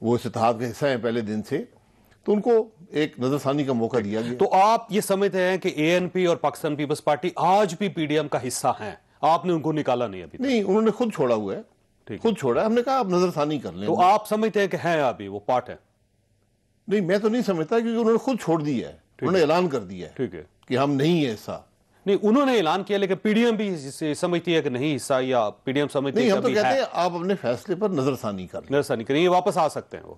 وہ اس اتحاد کا حصہ ہیں پہلے دن سے، تو ان کو ایک نظر ثانی کا موقع دیا گیا. تو آپ یہ سمجھتے ہیں کہ اے این پی اور پاکستان پیپلز پارٹی آج بھی پی ڈی ایم کا حصہ ہیں؟ آپ نے ان کو نکالا نہیں ابھی؟ نہیں، انہوں نے خود چھوڑا ہوا ہے، خود چھوڑا ہے. ہم نے کہا آپ نظر ثانی کر لیں. تو آپ سمجھتے ہیں کہ ہیں ابھی وہ پارٹ ہیں؟ نہیں، میں تو نہیں سمجھتا، کیونکہ انہوں نے خود چھوڑ دیا ہے، انہوں نے اعلان کر دیا ہے ٹھیک ہے کہ ہم نہیں ہے حصہ. نہیں، انہوں نے اعلان کیا، لیکن پی ڈی ایم بھی سمجھتی ہے کہ نہیں حصہ، یا پی ڈی ایم سمجھتی ہے نہیں، کہ ہم تو ابھی کہتے ہے؟ ہیں آپ اپنے فیصلے پر نظر ثانی کر لیں. نظر ثانی کریں، یہ واپس آ سکتے ہیں وہ؟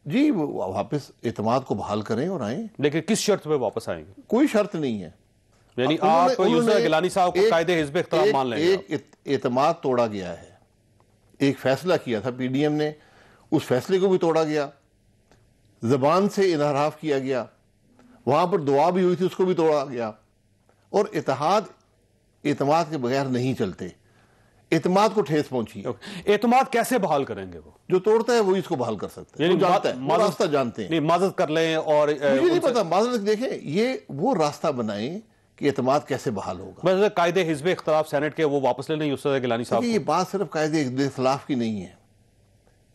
جی، وہ واپس اعتماد کو بحال کریں اور آئیں. لیکن کس شرط پہ واپس آئیں گے؟ کوئی شرط نہیں ہے. یعنی انہوں نے- آپ انہوں یوسف نے گیلانی صاحب کو قائد حزب اختلاف مان لیں گے؟ ایک اعتماد توڑا گیا ہے، ایک فیصلہ کیا تھا پی ڈی ایم نے، اس فیصلے کو بھی توڑا گیا، زبان سے انحراف کیا گیا، وہاں پر دعا بھی ہوئی تھی، اس کو بھی توڑا گیا. اور اعتماد کے بغیر نہیں چلتے. اعتماد کو ٹھیس پہنچی ہے. اعتماد کیسے بحال کریں گے وہ؟ جو توڑتا ہے وہی اس کو بحال کر سکتا ہے. وہ جانتا ہے، وہ راستہ جانتے ہیں. نہیں، معذرت کر لیں اور مجھے نہیں پتا، معذرت دیکھیں، یہ وہ راستہ بنائیں کہ اعتماد کیسے بحال ہوگا. بس قائد حزب اختلاف سینٹ کے وہ واپس لے لیں یوسف گیلانی صاحب یہ بات صرف قائد اختلاف کی نہیں ہے،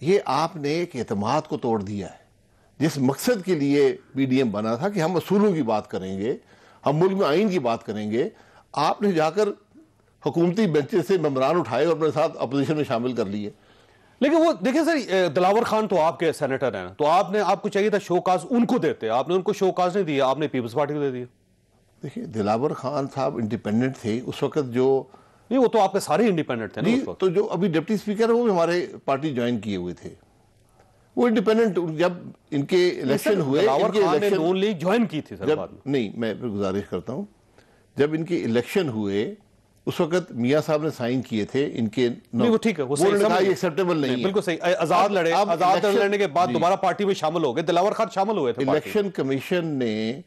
یہ آپ نے ایک اعتماد کو توڑ دیا ہے. جس مقصد کے لیے پی ڈی ایم بنا تھا کہ ہم اصولوں کی بات کریں گے، ہم ملک میں آئین کی بات کریں گے، آپ نے جا کر حکومتی بینچز سے ممبران اٹھائے اور اپنے ساتھ اپوزیشن میں شامل کر لیے. لیکن وہ دیکھیں سر، دلاور خان تو آپ کے سینیٹر ہیں، تو آپ کو چاہیے تھا شو کاز ان کو دیتے، آپ نے ان کو شو کاز نہیں دیا، آپ نے پیپلز پارٹی کو دے دیا. دیکھیں، دلاور خان صاحب انڈیپینڈنٹ تھے اس وقت. جو نہیں، وہ تو آپ کے سارے انڈیپینڈنٹ تھے نا اس وقت. تو جو ابھی ڈپٹی اسپیکر ہیں وہ بھی ہمارے پارٹی جوائن کیے ہوئے تھے، وہ انڈیپینڈنٹ. جب ان کے الیکشن ہوئے، دلاور خان نے نون لیگ جوائن کی تھی سر بعد میں. نہیں، میں گزارش کرتا ہوں، جب ان کے الیکشن ہوئے اس وقت میاں صاحب نے سائن کیے تھے ان کے. نہیں، وہ ٹھیک ہے، وہ صحیح کہا یہ ایکسیپٹیبل نہیں ہے. بالکل صحیح. آزاد لڑے، آزاد لڑنے کے بعد دوبارہ پارٹی میں شامل ہو گئے، دلاور خان شامل ہوئے تھے. الیکشن کمیشن نے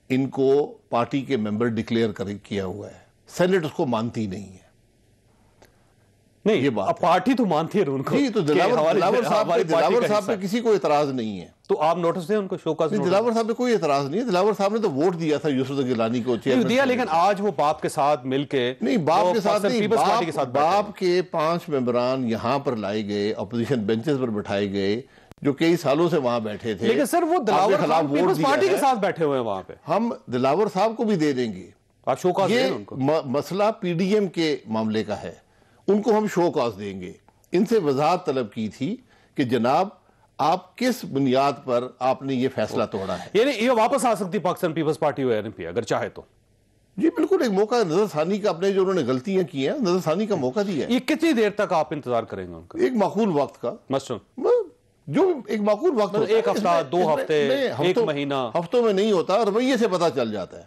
ان کو پارٹی کے ممبر ڈکلیئر کیا ہوا ہے، سینٹ اس کو مانتی نہیں ہے. نہیں، یہ بات پارٹی تو مانتی ہے ان کو. جی، تو دلاور صاحب پہ کسی کو اعتراض نہیں ہے. تو آپ نوٹس دیں ان کو، شو کاز. دلاور صاحب پہ کوئی اعتراض نہیں ہے. دلاور صاحب نے تو ووٹ دیا تھا یوسف گیلانی کو چیئرمین دیا، لیکن آج وہ باپ کے ساتھ مل کے، نہیں، باپ کے ساتھ نہیں، پیپلز پارٹی کے ساتھ باپ کے 5 ممبران یہاں پر لائے گئے، اپوزیشن بینچز پر بٹھائے گئے، جو کئی سالوں سے وہاں بیٹھے تھے. لیکن سر وہ دلاور خان پیپلز پارٹی کے ساتھ بیٹھے ہوئے ہیں وہاں پہ. ہم دلاور صاحب کو بھی دے دیں گے. آپ شو کاز دیں ان کو. یہ مسئلہ پی ڈی ایم کے معاملے کا ہے، ان کو ہم شو کاز دیں گے. ان سے وضاحت طلب کی تھی کہ جناب آپ کس بنیاد پر آپ نے یہ فیصلہ توڑا ہے. یعنی یہ واپس آ سکتی پاکستان پیپلز پارٹی و این پی اگر چاہے تو. جی بالکل، ایک موقع نظر ثانی کا، اپنے جو انہوں نے غلطیاں کی ہیں نظر ثانی کا موقع دیا ہے. یہ کتنی دیر تک آپ انتظار کریں گے ان کا؟ ایک معقول وقت کا، مثلا جو ایک معقول وقت ہوتا ہے. ایک ہفتہ، 2 ہفتے، 1 مہینہ. ہفتوں میں نہیں ہوتا، رویے سے پتہ چل جاتا ہے.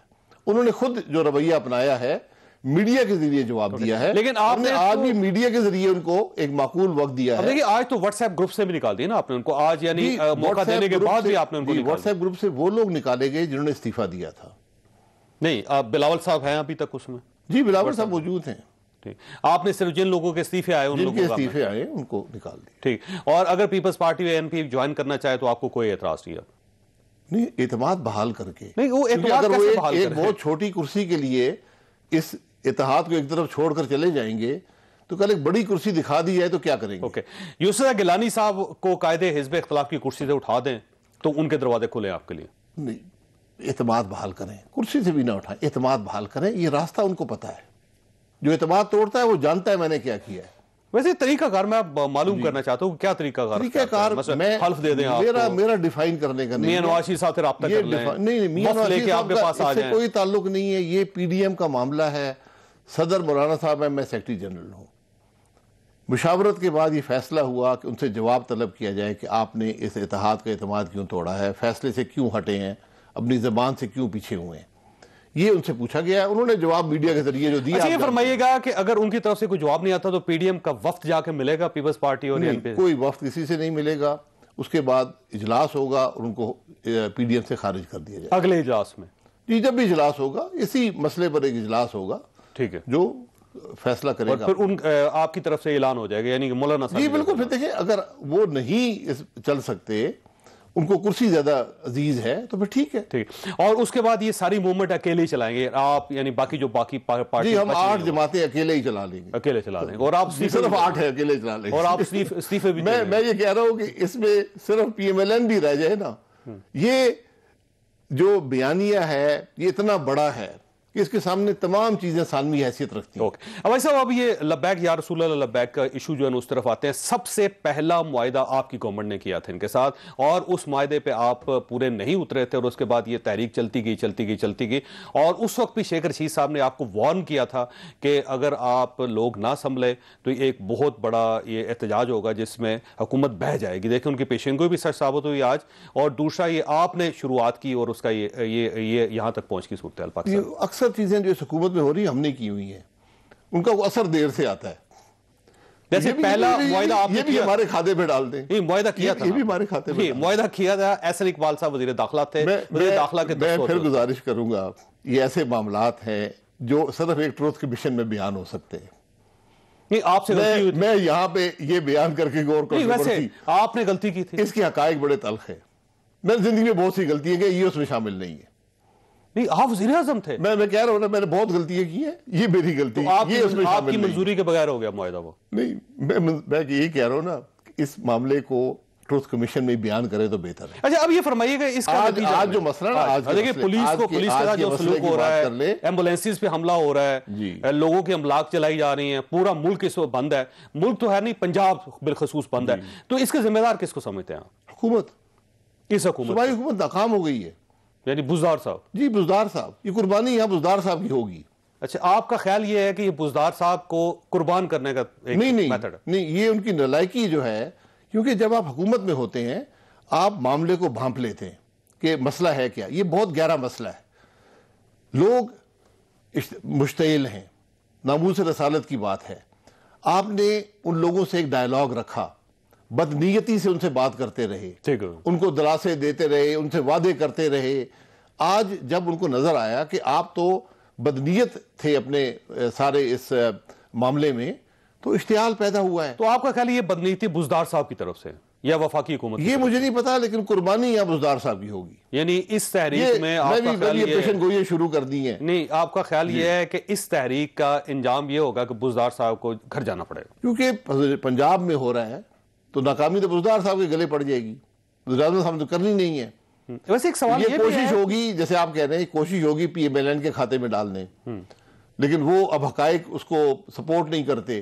انہوں نے خود جو رویہ اپنایا ہے، میڈیا کے ذریعے جواب دیا ہے. لیکن آپ نے آج بھی میڈیا کے ذریعے ان کو ایک معقول وقت دیا ہے. دیکھیے آج تو واٹس ایپ گروپ سے بھی نکال دیا نا آپ نے ان کو، آج یعنی موقع دینے کے بعد بھی آپ نے ان کو نکال دیا. واٹس ایپ گروپ سے وہ لوگ نکالے گئے جنہوں نے استعفیٰ دیا تھا. نہیں، بلاول صاحب ہیں ابھی تک اس میں؟ جی، بلاول صاحب موجود ہیں. آپ نے صرف جن لوگوں کے استعفے آئے ان جن کے لوگوں کا استعفے آئے ان کو نکال دیا. ٹھیک. اور اگر پیپلز پارٹی و این پی جوائن کرنا چاہے تو آپ کو کوئی اعتراض نہیں ہے؟ نہیں، اعتماد بحال کر کے. نہیں، وہ اعتماد اگر وہ کیسے بحال ایک کریں؟ بہت چھوٹی کرسی کے لیے اس اتحاد کو ایک طرف چھوڑ کر چلے جائیں گے تو کل ایک بڑی کرسی دکھا دی جائے تو کیا کریں گے؟ اوکے، یوسف گیلانی صاحب کو قائد حزب اختلاف کی کرسی سے اٹھا دیں تو ان کے دروازے کھلے آپ کے لیے. نہیں، اعتماد بحال کریں، کرسی سے بھی نہ اٹھائیں، اعتماد بحال کریں. یہ راستہ ان کو پتا ہے. جو اعتماد توڑتا ہے وہ جانتا ہے میں نے کیا کیا ہے. ویسے طریقہ کار میں معلوم کرنا چاہتا ہوں کیا طریقہ کار میں حلف دے دیں آپ کو. میرا ڈیفائن کرنے کا نہیں. میاں نواز شریف صاحب سے رابطہ کر لیں. نہیں، میاں نواز شریف صاحب کا اس سے کوئی تعلق نہیں ہے. یہ پی ڈی ایم کا معاملہ ہے. صدر مولانا صاحب ہیں، میں سیکرٹری جنرل ہوں. مشاورت کے بعد یہ فیصلہ ہوا کہ ان سے جواب طلب کیا جائے کہ آپ نے اس اتحاد کا اعتماد کیوں توڑا ہے، فیصلے سے کیوں ہٹے ہیں، اپنی زبان سے کیوں پیچھے ہوئے ہیں. یہ ان سے پوچھا گیا ہے. انہوں نے جواب میڈیا کے ذریعے جو دیا. اچھا، یہ فرمائیے گا کہ اگر ان کی طرف سے کوئی جواب نہیں آتا تو پی ڈی ایم کا وفد جا کے ملے گا پیپلز پارٹی اور این پی؟ کوئی وفد کسی سے نہیں ملے گا. اس کے بعد اجلاس ہوگا اور ان کو پی ڈی ایم سے خارج کر دیا جائے. اگلے اجلاس میں؟ جی، جب بھی اجلاس ہوگا اسی مسئلے پر ایک اجلاس ہوگا. ٹھیک ہے. جو فیصلہ کرے گا. پھر آپ کی طرف سے اعلان ہو جائے گا، یعنی کہ مولانا صاحب. جی بالکل. پھر دیکھیں اگر وہ نہیں چل سکتے ان کو کرسی زیادہ عزیز ہے تو پھر ٹھیک ہے. ٹھیک. اور اس کے بعد یہ ساری موومنٹ اکیلے ہی چلائیں گے آپ, یعنی باقی جو باقی پارٹی؟ جی ہم 8 جماعتیں اکیلے ہی چلا لیں گے. اکیلے چلا لیں گے. اور آپ صرف 8 ہے اکیلے چلا لیں گے. اور آپ استعفے بھی؟ میں یہ کہہ رہا ہوں کہ اس میں صرف پی ایم ایل این بھی رہ جائے نا, یہ جو بیانیہ ہے یہ اتنا بڑا ہے کہ اس کے سامنے تمام چیزیں ثانوی حیثیت رکھتی ہیں. بھائی صاحب اب یہ لبیک یا رسول اللہ لبیک کا ایشو جو ہے اس طرف آتے ہیں. سب سے پہلا معاہدہ آپ کی گورنمنٹ نے کیا تھا ان کے ساتھ, اور اس معاہدے پہ آپ پورے نہیں اترے تھے, اور اس کے بعد یہ تحریک چلتی گئی, اور اس وقت بھی شیخ رشید صاحب نے آپ کو وارن کیا تھا کہ اگر آپ لوگ نہ سنبھلے تو ایک بہت بڑا یہ احتجاج ہوگا جس میں حکومت بہہ جائے گی. دیکھیں ان کی پیشین گوئی بھی سچ ثابت ہوئی آج, اور دوسرا یہ آپ نے شروعات کی اور اس کا یہ یہاں تک پہنچ کی صورتحال پاکستان. اکثر چیزیں جو حکومت میں ہو رہی ہم نے کی ہوئی ہیں, ان کا اثر دیر سے آتا ہے. جیسے پہلا معاہدہ آپ نے بھی ہمارے کھاتے پہ ڈال دیں. یہ معاہدہ کیا تھا, یہ بھی ہمارے کھاتے پہ معاہدہ کیا تھا. احسن اقبال صاحب وزیر داخلہ تھے. میں پھر گزارش کروں گا, یہ ایسے معاملات ہیں جو صرف ایک ٹروتھ کمیشن میں بیان ہو سکتے ہیں. نہیں آپ سے غلطی ہوئی تھی. میں یہاں پہ یہ بیان کر کے غور کروں. ویسے آپ نے غلطی کی تھی. اس کے حقائق بڑے تلخ ہیں. میری زندگی میں بہت سی غلطی ہے کہ یہ اس میں شامل نہیں ہے. نہیں آپ وزیر اعظم تھے. میں کہہ رہا ہوں نا, میں نے بہت غلطیاں کی ہیں, یہ میری غلطی ہے. آپ کی منظوری کے بغیر ہو گیا معاہدہ وہ؟ نہیں, میں یہی کہہ رہا ہوں نا, اس معاملے کو ٹروتھ کمیشن میں بیان کرے تو بہتر ہے. اچھا اب یہ فرمائیے گا اس کا آج جو مسئلہ نا, دیکھیں پولیس کے ساتھ جو سلوک ہو رہا ہے, ایمبولینسز پہ حملہ ہو رہا ہے, لوگوں کے املاک چلائی جا رہی ہیں, پورا ملک اس وقت بند ہے. ملک تو ہے نہیں, پنجاب بالخصوص بند ہے. تو اس کے ذمہ دار کس کو سمجھتے ہیں آپ؟ حکومت. کس حکومت؟ صوبائی حکومت ناکام ہو گئی ہے. یعنی بزدار صاحب؟ جی بزدار صاحب, یہ قربانی یہاں بزدار صاحب کی ہوگی. اچھا آپ کا خیال یہ ہے کہ یہ بزدار صاحب کو قربان کرنے کا ایک میتھڈ ہے؟ نہیں, یہ ان کی نالائکی جو ہے, کیونکہ جب آپ حکومت میں ہوتے ہیں آپ معاملے کو بھانپ لیتے ہیں کہ مسئلہ ہے کیا. یہ بہت گہرا مسئلہ ہے, لوگ مشتعل ہیں, ناموس رسالت کی بات ہے. آپ نے ان لوگوں سے ایک ڈائیلاگ رکھا, بدنیتی سے ان سے بات کرتے رہے, ان کو دلاسے دیتے رہے, ان سے وعدے کرتے رہے. آج جب ان کو نظر آیا کہ آپ تو بدنیت تھے اپنے سارے اس معاملے میں, تو اشتعال پیدا ہوا ہے. تو آپ کا خیال یہ بدنیتی بزدار صاحب کی طرف سے یا وفاقی حکومت؟ یہ مجھے نہیں پتا, لیکن قربانی یا بزدار صاحب کی ہوگی. یعنی اس تحریک میں آپ کا خیال یہ پیشن گوئیاں شروع کر دی ہیں. نہیں, آپ کا خیال یہ ہے کہ اس تحریک کا انجام یہ ہوگا کہ بزدار صاحب کو گھر جانا پڑے گا؟ کیونکہ پنجاب میں ہو رہا ہے تو ناکامی تو بزدار صاحب کے گلے پڑ جائے گی. بزدار صاحب تو کرنی نہیں ہے. ویسے ایک سوال یہ کوشش ہوگی, جیسے آپ کہہ رہے ہیں, کوشش ہوگی پی ایم ایل این کے کھاتے میں ڈالنے, لیکن وہ اب حقائق اس کو سپورٹ نہیں کرتے.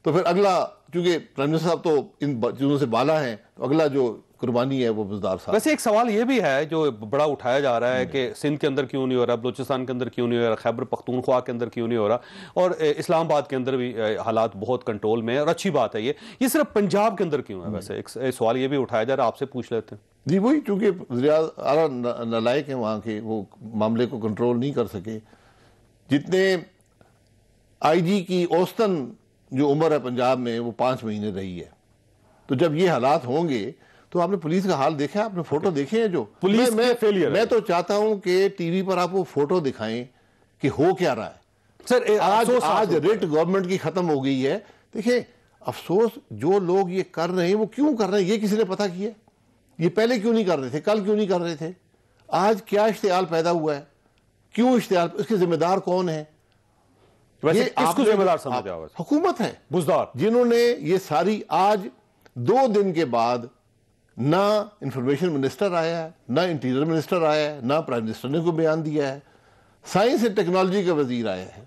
تو پھر اگلا, چونکہ پرائم منسٹر صاحب تو ان چیزوں سے بالا ہیں, تو اگلا جو قربانی ہے وہ بزدار صاحب. ویسے ایک سوال یہ بھی ہے جو بڑا اٹھایا جا رہا ہے کہ سندھ کے اندر کیوں نہیں ہو رہا, بلوچستان کے اندر کیوں نہیں ہو رہا, خیبر پختونخوا کے اندر کیوں نہیں ہو رہا, اور اسلام آباد کے اندر بھی حالات بہت کنٹرول میں ہیں, اور اچھی بات ہے. یہ صرف پنجاب کے اندر کیوں ہے؟ ویسے ایک سوال یہ بھی اٹھایا جا رہا ہے, آپ سے پوچھ لیتے ہیں. جی وہی, چونکہ وزیر اعلیٰ نالائق ہیں وہاں کے, وہ معاملے کو کنٹرول نہیں کر سکے. جتنے آئی جی کی اوسطن جو عمر ہے پنجاب میں وہ 5 مہینے رہی ہے, تو جب یہ حالات ہوں گے تو آپ نے پولیس کا حال دیکھا, آپ نے فوٹو دیکھے ہیں جو پولیس میں تو چاہتا ہوں کہ ٹی وی پر آپ وہ فوٹو دکھائیں کہ ہو کیا رہا ہے. سر آج ریٹ گورنمنٹ کی ختم ہو گئی ہے. دیکھیں افسوس, جو لوگ یہ کر رہے ہیں وہ کیوں کر رہے ہیں, یہ کسی نے پتہ کیا؟ یہ پہلے کیوں نہیں کر رہے تھے, کل کیوں نہیں کر رہے تھے؟ آج کیا اشتعال پیدا ہوا ہے, کیوں اشتعال, اس کے ذمہ دار کون ہیں؟ ویسے کس کو ذمہ دار سمجھا ہوا؟ حکومت ہے, بزدار, جنہوں نے یہ ساری. آج 2 دن کے بعد نہ انفارمیشن منسٹر آیا ہے, نہ انٹیریئر منسٹر آیا ہے, نہ پرائم منسٹر نے کوئی بیان دیا ہے. سائنس اینڈ ٹیکنالوجی کا وزیر آیا ہے.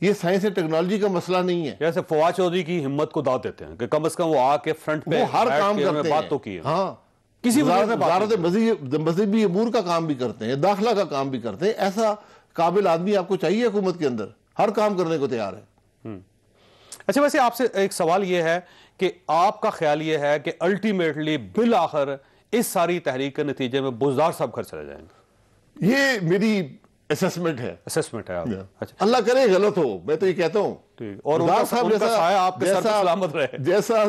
یہ سائنس اینڈ ٹیکنالوجی کا مسئلہ نہیں ہے. جیسے فواد چودھری کی ہمت کو داد دیتے ہیں کہ کم از کم وہ آ کے فرنٹ پہ وہ ہر کام کرتے ہیں, بات تو کی ہے. ہاں, کسی وزارت مذہبی امور کا کام بھی کرتے ہیں, داخلہ کا کام بھی کرتے ہیں. ایسا قابل آدمی آپ کو چاہیے حکومت کے اندر, ہر کام کرنے کو تیار ہے. اچھا ویسے آپ سے ایک سوال یہ ہے کہ آپ کا خیال یہ ہے کہ الٹیمیٹلی بالآخر اس ساری تحریک کے نتیجے میں بزدار صاحب گھر چلے جائیں گے؟ یہ میری اسسمنٹ ہے. اسسمنٹ ہے. اچھا, اللہ کرے غلط ہو, میں تو یہ کہتا ہوں. اور جیسا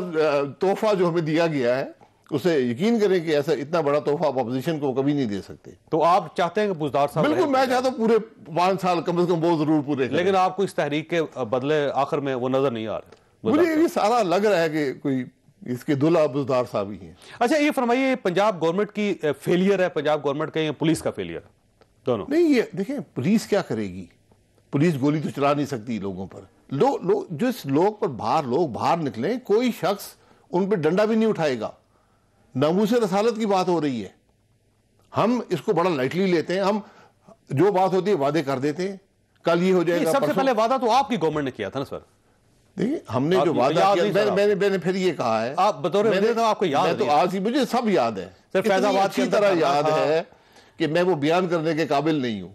تحفہ جو ہمیں دیا گیا ہے اسے یقین کریں کہ ایسا اتنا بڑا تحفہ آپ اپوزیشن کو کبھی نہیں دے سکتے. تو آپ چاہتے ہیں کہ بزدار صاحب؟ بالکل, میں چاہتا ہوں پورے 5 سال کم از کم وہ ضرور پورے کریں. لیکن آپ کو اس تحریک کے بدلے آخر میں وہ نظر نہیں آ رہا. مجھے یہ سارا لگ رہا ہے کہ کوئی اس کے دلہا بزدار صاحب ہی ہیں. اچھا یہ فرمائیے پنجاب گورنمنٹ کی فیلئر ہے پنجاب گورنمنٹ کا یا پولیس کا فیلئر دونوں؟ نہیں یہ دیکھیں پولیس کیا کرے گی, پولیس گولی تو چلا نہیں سکتی لوگوں پر. جس لوگ پر لوگ باہر نکلیں کوئی شخص ان پہ ڈنڈا بھی نہیں اٹھائے گا. ناموس رسالت کی بات ہو رہی ہے, ہم اس کو بڑا لائٹلی لیتے ہیں. ہم جو بات ہوتی ہے وعدے کر دیتے ہیں, کل یہ ہو جائے گا. سب سے پہلے وعدہ تو آپ کی گورنمنٹ نے کیا تھا نا سر. دیکھیں ہم نے جو وعدہ کیا, میں نے پھر یہ کہا ہے, آپ بطور آپ کو یاد, میں تو آج ہی مجھے سب یاد ہے, اتنی اچھی طرح یاد ہے کہ میں وہ بیان کرنے کے قابل نہیں ہوں.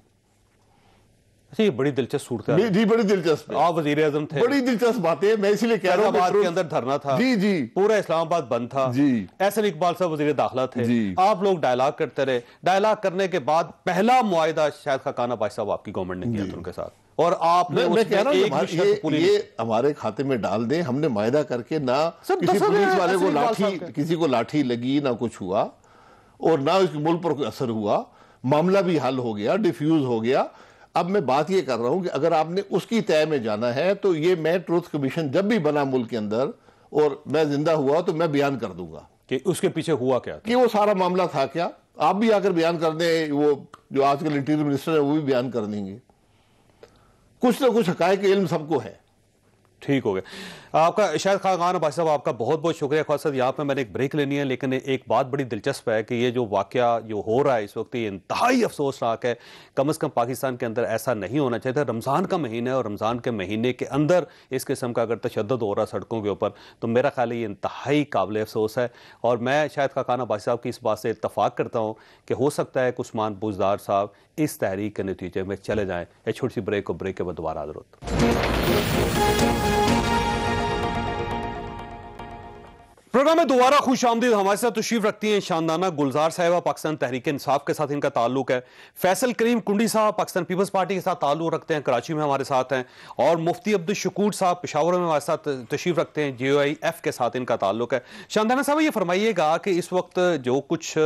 اچھا یہ بڑی دلچسپ صورت ہے. جی بڑی دلچسپ, آپ وزیر اعظم تھے, بڑی دلچسپ باتیں. میں اسی لیے کہہ رہا ہوں فیض آباد کے اندر دھرنا تھا, جی پورا اسلام آباد بند تھا, جی احسن اقبال صاحب وزیر داخلہ تھے, جی آپ لوگ ڈائلاگ کرتے رہے. ڈائلاگ کرنے کے بعد پہلا معاہدہ شاہد خاقان عباسی صاحب آپ کی گورنمنٹ نے کیا تھا ان کے ساتھ, اور آپ نے میں کہہ رہا ہوں یہ ہمارے کھاتے میں ڈال دیں. ہم نے معاہدہ کر کے نہ کسی پولیس والے کو کسی کو لاٹھی لگی, نہ کچھ ہوا, اور نہ اس ملک پر کوئی اثر ہوا. معاملہ بھی حل ہو گیا, ڈیفیوز ہو گیا. اب میں بات یہ کر رہا ہوں کہ اگر آپ نے اس کی طے میں جانا ہے تو یہ میں ٹروتھ کمیشن جب بھی بنا ملک کے اندر اور میں زندہ ہوا تو میں بیان کر دوں گا کہ اس کے پیچھے ہوا کیا کہ وہ سارا معاملہ تھا کیا. آپ بھی آ کر بیان کر دیں, وہ جو آج کل انٹیریئر منسٹر ہے وہ بھی بیان کر دیں گے. کچھ نہ کچھ حقائق علم سب کو ہے. ٹھیک ہو گیا. آپ کا شاہد خاقان عباسی صاحب آپ کا بہت بہت شکریہ. خواجہ صاحب یہاں پہ میں نے ایک بریک لینی ہے, لیکن ایک بات بڑی دلچسپ ہے کہ یہ جو واقعہ جو ہو رہا ہے اس وقت یہ انتہائی افسوسناک ہے. کم از کم پاکستان کے اندر ایسا نہیں ہونا چاہیے. رمضان کا مہینہ ہے اور رمضان کے مہینے کے اندر اس قسم کا اگر تشدد ہو رہا سڑکوں کے اوپر تو میرا خیال ہے یہ انتہائی قابل افسوس ہے. اور میں شاہد خاقان عباسی صاحب کی اس بات سے اتفاق کرتا ہوں کہ ہو سکتا ہے کہ عثمان بوجدار صاحب اس تحریک کے نتیجے میں چلے جائیں. ایک چھوٹی سی بریک کے بعد دوبارہ حاضر ہوتا ہوں. پروگرام میں دوبارہ خوش آمدید. ہمارے ساتھ تشریف رکھتی ہیں شاندانہ گلزار صاحبہ, پاکستان تحریک انصاف کے ساتھ ان کا تعلق ہے. فیصل کریم کنڈی صاحب پاکستان پیپلز پارٹی کے ساتھ تعلق رکھتے ہیں, کراچی میں ہمارے ساتھ ہیں. اور مفتی عبدالشکور صاحب پشاور میں ہمارے ساتھ تشریف رکھتے ہیں, GOIF کے ساتھ ان کا تعلق ہے. شاندانہ صاحب یہ فرمائیے گا کہ اس وقت جو کچھ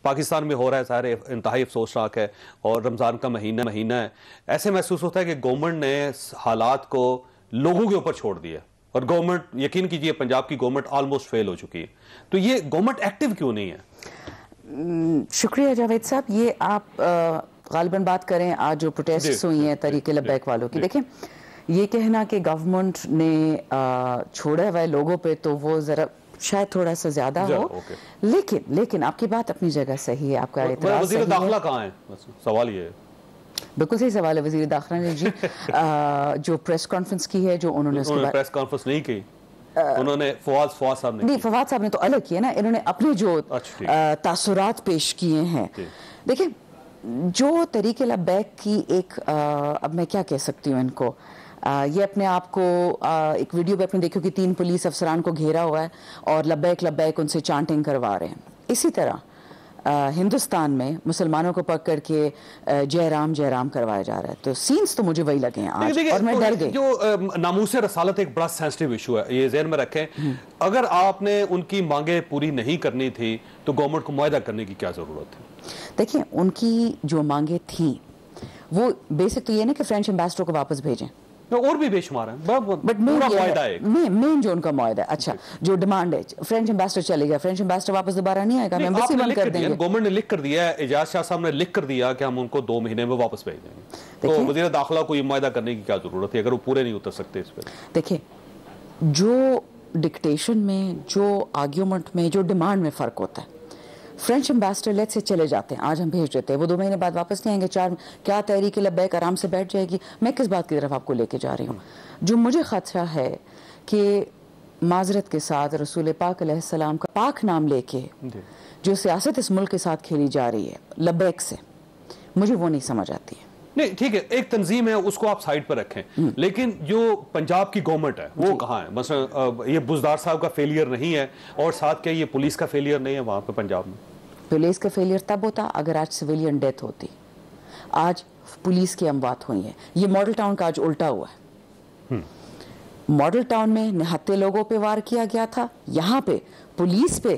پاکستان میں ہو رہا ہے ظاہر انتہائی افسوسناک ہے اور رمضان کا مہینہ ہے, ایسے محسوس ہوتا ہے کہ گورنمنٹ نے حالات کو لوگوں کے اوپر چھوڑ دیا اور گورنمنٹ, یقین کیجئے پنجاب کی گورنمنٹ آلموسٹ فیل ہو چکی ہے. تو یہ گورنمنٹ ایکٹیو کیوں نہیں ہے؟ شکریہ جاوید صاحب. یہ آپ غالباً بات کریں آج جو پروٹیسٹس ہوئی ہیں تحریک لبیک والوں کی. دیکھیں یہ کہنا کہ گورنمنٹ نے چھوڑا ہوا ہے لوگوں پہ تو وہ ذرا شاید تھوڑا سا زیادہ ہو, لیکن آپ کی بات اپنی جگہ صحیح ہے. آپ کا اعتراض وزیر داخلہ کہاں ہے, سوال یہ ہے. بالکل صحیح سوال ہے. وزیر داخلہ نے جی جو پریس کانفرنس کی ہے, جو انہوں نے پریس کانفرنس نہیں کی, انہوں نے فواد صاحب نے نہیں, فواد صاحب نے تو الگ کیا نا. انہوں نے اپنے جو تاثرات پیش کیے ہیں. دیکھیں جو تحریک لبیک کی ایک اب میں کیا کہہ سکتی ہوں ان کو, یہ اپنے آپ کو ایک ویڈیو پہ اپنے دیکھو کہ 3 پولیس افسران کو گھیرا ہوا ہے اور لبیک لبیک ان سے چانٹنگ کروا رہے ہیں. اسی طرح ہندوستان میں مسلمانوں کو پکڑ کے جے رام کروایا جا رہا ہے. تو سینز تو مجھے وہی لگے ہیں آج, اور میں ڈر گئی. جو ناموس رسالت ایک بڑا سینسٹیو ایشو ہے, یہ ذہن میں رکھیں. اگر آپ نے ان کی مانگیں پوری نہیں کرنی تھی تو گورنمنٹ کو معاہدہ کرنے کی کیا ضرورت ہے؟ دیکھیں ان کی جو مانگیں تھیں وہ بیسک تو یہ نا کہ فرینچ ایمبیسڈر کو واپس بھیجیں, اور بھی بے شمار ہیں, بٹ مین جو ان کا معاہدہ ہے. اچھا جو ڈیمانڈ ہے فرینچ ایمبیسڈر چلے گا, فرینچ ایمبیسڈر واپس دوبارہ نہیں آئے گا, ہم ایمبیسی بند کر دیں گے. گورنمنٹ نے لکھ کر دیا ہے, اعجاز شاہ صاحب نے لکھ کر دیا کہ ہم ان کو 2 مہینے میں واپس بھیج دیں گے. تو وزیر داخلہ کو یہ معاہدہ کرنے کی کیا ضرورت ہے اگر وہ پورے نہیں اتر سکتے اس پہ؟ دیکھیں جو ڈکٹیشن میں, جو آرگیومنٹ میں, جو ڈیمانڈ میں فرق ہوتا ہے. فرینچ ایمبیسڈر لیٹ سے چلے جاتے ہیں, آج ہم بھیج دیتے ہیں, وہ 2 مہینے بعد واپس نہیں آئیں گے. کیا تحریک لبیک آرام سے بیٹھ جائے گی؟ میں کس بات کی طرف آپ کو لے کے جا رہی ہوں. جو مجھے خدشہ ہے کہ معذرت کے ساتھ رسول پاک علیہ السلام کا پاک نام لے کے جو سیاست اس ملک کے ساتھ کھیلی جا رہی ہے لبیک سے, مجھے وہ نہیں سمجھ آتی ہے. نہیں ٹھیک ہے, ایک تنظیم ہے اس کو آپ سائڈ پر رکھیں, لیکن جو پنجاب کی گورنمنٹ ہے وہ کہاں ہے؟ مثلا یہ بزدار صاحب کا فیلئر نہیں ہے, اور ساتھ کیا یہ پولیس کا فیلئر نہیں ہے وہاں پہ پنجاب میں؟ پولیس کا فیلئر تب ہوتا اگر آج سویلین ڈیتھ ہوتی. آج پولیس کی اموات ہوئی ہیں. یہ ماڈل ٹاؤن کا آج الٹا ہوا ہے. ماڈل ٹاؤن میں نہتے لوگوں پہ وار کیا گیا تھا, یہاں پہ پولیس پہ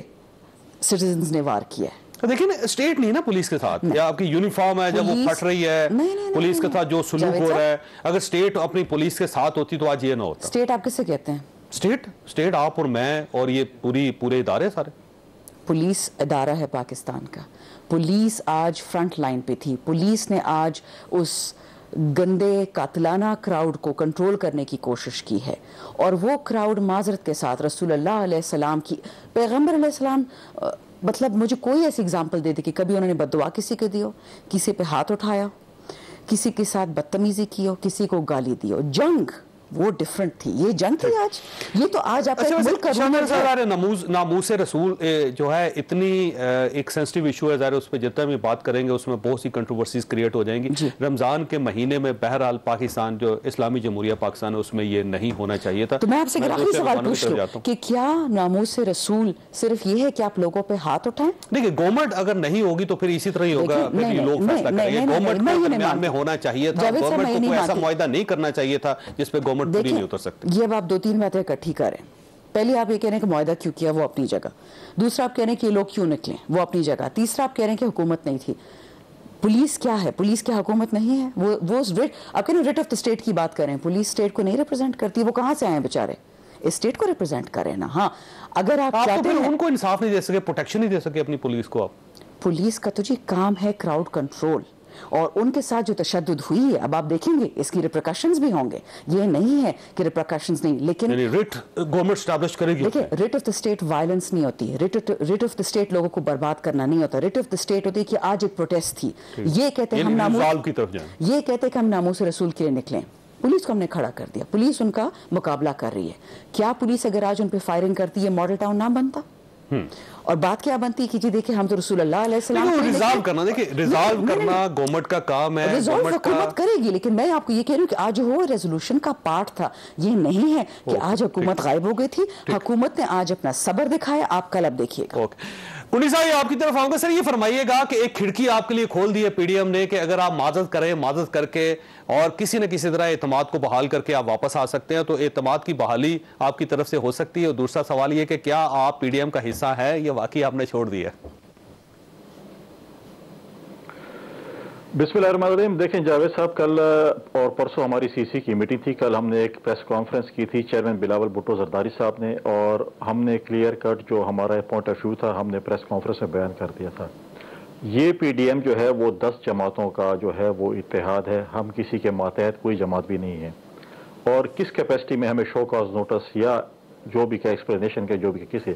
سٹیزنز نے وار کیا ہے. دیکھیں اسٹیٹ نہیں نا پولیس کے ساتھ, یا آپ کی یونیفارم ہے جب وہ پھٹ رہی ہے پولیس کے ساتھ جو سلوک ہو رہا ہے, اگر اسٹیٹ اپنی پولیس کے ساتھ ہوتی تو آج یہ نہ ہوتا. اسٹیٹ آپ کس سے کہتے ہیں؟ اسٹیٹ آپ اور میں اور یہ پورے ادارے سارے. پولیس ادارہ ہے پاکستان کا. پولیس آج فرنٹ لائن پہ تھی. پولیس نے آج اس گندے قاتلانہ کراؤڈ کو کنٹرول کرنے کی کوشش کی ہے, اور وہ کراؤڈ معذرت کے ساتھ رسول اللہ علیہ السلام کی, پیغمبر علیہ السلام, مطلب مجھے کوئی ایسی اگزامپل دے دے کہ کبھی انہوں نے بد دعا کسی کو دی ہو, کسی پہ ہاتھ اٹھایا, کسی کے ساتھ بدتمیزی کی ہو, کسی کو گالی دی ہو. جنگ وہ ڈیفرنٹ تھی, یہ جنگ تھی. آج یہ تو آج آپ ناموس رسول جو ہے اتنی ایک سینسٹیو ایشو ہے, ظاہر اس پہ جتنا بھی بات کریں گے اس میں بہت سی کنٹروورسیز کریٹ ہو جائیں گی. رمضان کے مہینے میں بہرحال پاکستان جو اسلامی جمہوریہ پاکستان ہے اس میں یہ نہیں ہونا چاہیے تھا. تو میں آپ سے آخری سوال پوچھ لوں کہ کیا ناموس رسول صرف یہ ہے کہ آپ لوگوں پہ ہاتھ اٹھائیں؟ دیکھیں گورنمنٹ اگر نہیں ہوگی تو پھر اسی طرح ہی ہوگا, لوگ فیصلہ کریں گے. گورنمنٹ کے درمیان میں ہونا چاہیے تھا, گورنمنٹ کو کوئی ایسا معاہدہ نہیں کرنا چاہیے تھا جس پہ گورنمنٹ پوری نہیں اتر سکتی. یہ اب آپ 2-3 باتیں اکٹھی کریں. پہلی آپ یہ کہہ رہے ہیں کہ معاہدہ کیوں کیا, وہ اپنی جگہ. دوسرا آپ کہہ رہے ہیں کہ یہ لوگ کیوں نکلیں, وہ اپنی جگہ. تیسرا آپ کہہ رہے ہیں کہ حکومت نہیں تھی. پولیس کیا ہے؟ پولیس کیا حکومت نہیں ہے؟ وہ آپ کہہ رہے ہیں ریٹ آف دا اسٹیٹ کی بات کریں. پولیس اسٹیٹ کو نہیں ریپرزینٹ کرتی, وہ کہاں سے آئے بیچارے؟ اسٹیٹ کو ریپرزینٹ کریں نا. ہاں اگر آپ چاہتے ہیں ان کو انصاف نہیں دے سکے, پروٹیکشن نہیں دے سکے اپنی پولیس کو. آپ پولیس کا تو جی کام ہے کراؤڈ کنٹرول, اور ان کے ساتھ جو تشدد ہوئی ہے اب آپ دیکھیں گے اس کی ریپریکاشنز بھی ہوں گے. یہ نہیں ہے کہ ریپریکاشنز نہیں, لیکن ریٹ گورنمنٹ اسٹیبلش کرے گی. دیکھیں rate of the state violence نہیں ہوتی, ریٹ آف دا اسٹیٹ لوگوں کو برباد کرنا نہیں ہوتا. ریٹ آف دا اسٹیٹ ہوتی ہے کہ آج ایک پروٹیسٹ تھی, یہ کہتے ہیں ہم ناموس رسول کے لیے نکلیں. پولیس کو ہم نے کھڑا کر دیا, پولیس ان کا مقابلہ کر رہی ہے. کیا پولیس اگر آج ان پہ فائرنگ کرتی ہے ماڈل ٹاؤن نہ بنتا؟ اور بات کیا بنتی کہ جی دیکھیں ہم تو رسول اللہ علیہ السلام ریزالو کرنا, دیکھیں ریزالو کرنا گورنمنٹ کا کام ہے, ریزالو حکومت کرے گی. لیکن میں آپ کو یہ کہہ رہی ہوں کہ آج وہ ریزولوشن کا پارٹ تھا, یہ نہیں ہے کہ آج حکومت غائب ہو گئی تھی. حکومت نے آج اپنا صبر دکھایا, آپ کل اب دیکھیے گا. کنی صاحب آپ کی طرف آؤں گا. سر یہ فرمائیے گا کہ ایک کھڑکی آپ کے لیے کھول دی ہے پی ڈی ایم نے کہ اگر آپ معذرت کریں, معذرت کر کے اور کسی نہ کسی طرح اعتماد کو بحال کر کے آپ واپس آ سکتے ہیں, تو اعتماد کی بحالی آپ کی طرف سے ہو سکتی ہے. اور دوسرا سوال یہ کہ کیا آپ پی ڈی ایم کا حصہ ہے یا واقعی آپ نے چھوڑ دیا؟ بسم اللہ الرحمن الرحیم. دیکھیں جاوید صاحب, کل اور پرسوں ہماری سی سی کی میٹنگ تھی. کل ہم نے ایک پریس کانفرنس کی تھی چیئرمین بلاول بھٹو زرداری صاحب نے, اور ہم نے کلیئر کٹ جو ہمارا پوائنٹ آف ویو تھا ہم نے پریس کانفرنس میں بیان کر دیا تھا. یہ پی ڈی ایم جو ہے وہ 10 جماعتوں کا جو ہے وہ اتحاد ہے, ہم کسی کے ماتحت کوئی جماعت بھی نہیں ہے. اور کس کیپیسٹی میں ہمیں شو کاز نوٹس یا جو بھی کیا ایکسپلینیشن کے جو بھی کسی,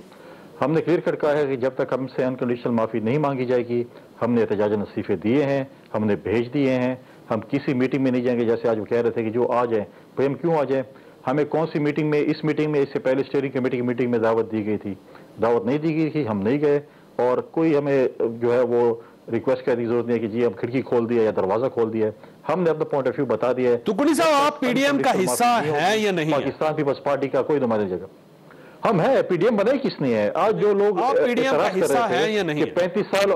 ہم نے کلیئر کٹ کہا ہے کہ جب تک ہم سے انکنڈیشنل معافی نہیں مانگی جائے گی, ہم نے احتجاجی استعفے دیے ہیں, ہم نے بھیج دیے ہیں, ہم کسی میٹنگ میں نہیں جائیں گے. جیسے آج وہ کہہ رہے تھے کہ جو آ جائیں, بھائی ہم کیوں آ جائیں؟ ہمیں کون سی میٹنگ میں, اس میٹنگ میں, اس سے پہلے اسٹیئرنگ کمیٹی کی میٹنگ میں دعوت دی گئی تھی, دعوت نہیں دی گئی تھی, ہم نہیں گئے. اور کوئی ہمیں جو ہے وہ ریکویسٹ کرنے کی ضرورت نہیں ہے کہ جی ہم کھڑکی کھول دیا یا دروازہ کھول دیا ہے. ہم نے اپنا پوائنٹ آف ویو بتا دیا ہے. تو کنی صاحب آپ پی ڈی ایم کا حصہ ہیں یا نہیں؟ پاکستان پیپلز پارٹی کا کوئی نمائندہ جگہ ہم ہیں. پی ڈی ایم بنائی کس نے ہے؟ آج جو لوگ پی ڈی ایم کا حصہ ہیں یا نہیں؟ 35 سال,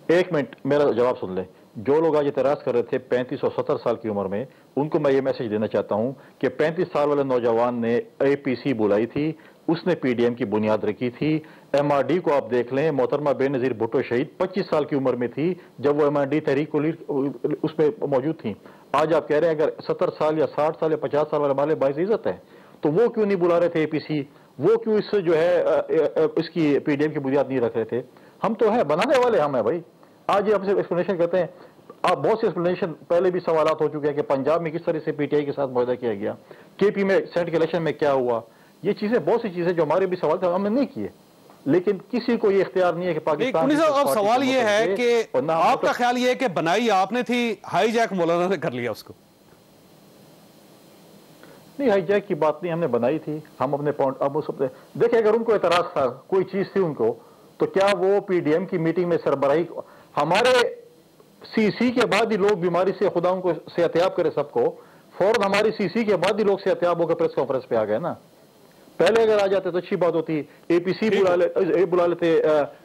ایک منٹ میرا جواب سن لیں. جو لوگ آج اعتراض کر رہے تھے 35 اور 70 سال کی عمر میں, ان کو میں یہ میسج دینا چاہتا ہوں کہ 35 سال والے نوجوان نے اے پی سی بلائی تھی, اس نے پی ڈی ایم کی بنیاد رکھی تھی. ایم آر ڈی کو آپ دیکھ لیں, محترمہ بے نظیر بھٹو شہید 25 سال کی عمر میں تھی جب وہ ایم آر ڈی تحریک کو اس میں موجود تھیں. آج آپ کہہ رہے ہیں اگر 70 سال یا 60 سال یا 50 سال والے ہمارے باعث عزت ہیں, تو وہ کیوں نہیں بلا رہے تھے اے پی سی؟ وہ کیوں اس جو ہے اس کی پی ڈی ایم کی بنیاد نہیں رکھ رہے تھے؟ ہم تو ہیں, بنانے والے ہم ہیں بھائی. آج یہ آپ سے ایکسپلینیشن کرتے ہیں, آپ بہت سی ایکسپلینیشن پہلے بھی سوالات ہو چکے ہیں کہ پنجاب میں کس طرح سے پی ٹی آئی کے ساتھ معاہدہ کیا گیا, کے پی میں سینٹ کے الیکشن میں کیا ہوا. یہ چیزیں بہت سی چیزیں جو ہمارے بھی سوال تھے ہم نے نہیں کیے, لیکن کسی کو یہ اختیار نہیں ہے کہ پاکستان. اب سوال یہ ہے کہ آپ کا خیال یہ ہے کہ بنائی آپ نے تھی, ہائی جیک مولانا نے کر لیا اس کو؟ نہیں, ہائی جیک کی بات نہیں, ہم نے بنائی تھی. ہم اپنے پوائنٹ اب دیکھیں, اگر ان کو اعتراض تھا, کوئی چیز تھی ان کو, تو کیا وہ پی ڈی ایم کی میٹنگ میں سربراہی, ہمارے سی سی کے بعد ہی لوگ بیماری سے خدا ان کو صحتیاب کرے سب کو, فوراً ہماری سی سی کے بعد ہی لوگ صحتیاب ہو کے پریس کانفرنس پہ آ گئے نا. پہلے اگر آ جاتے تو اچھی بات ہوتی, اے پی سی بلا لیتے,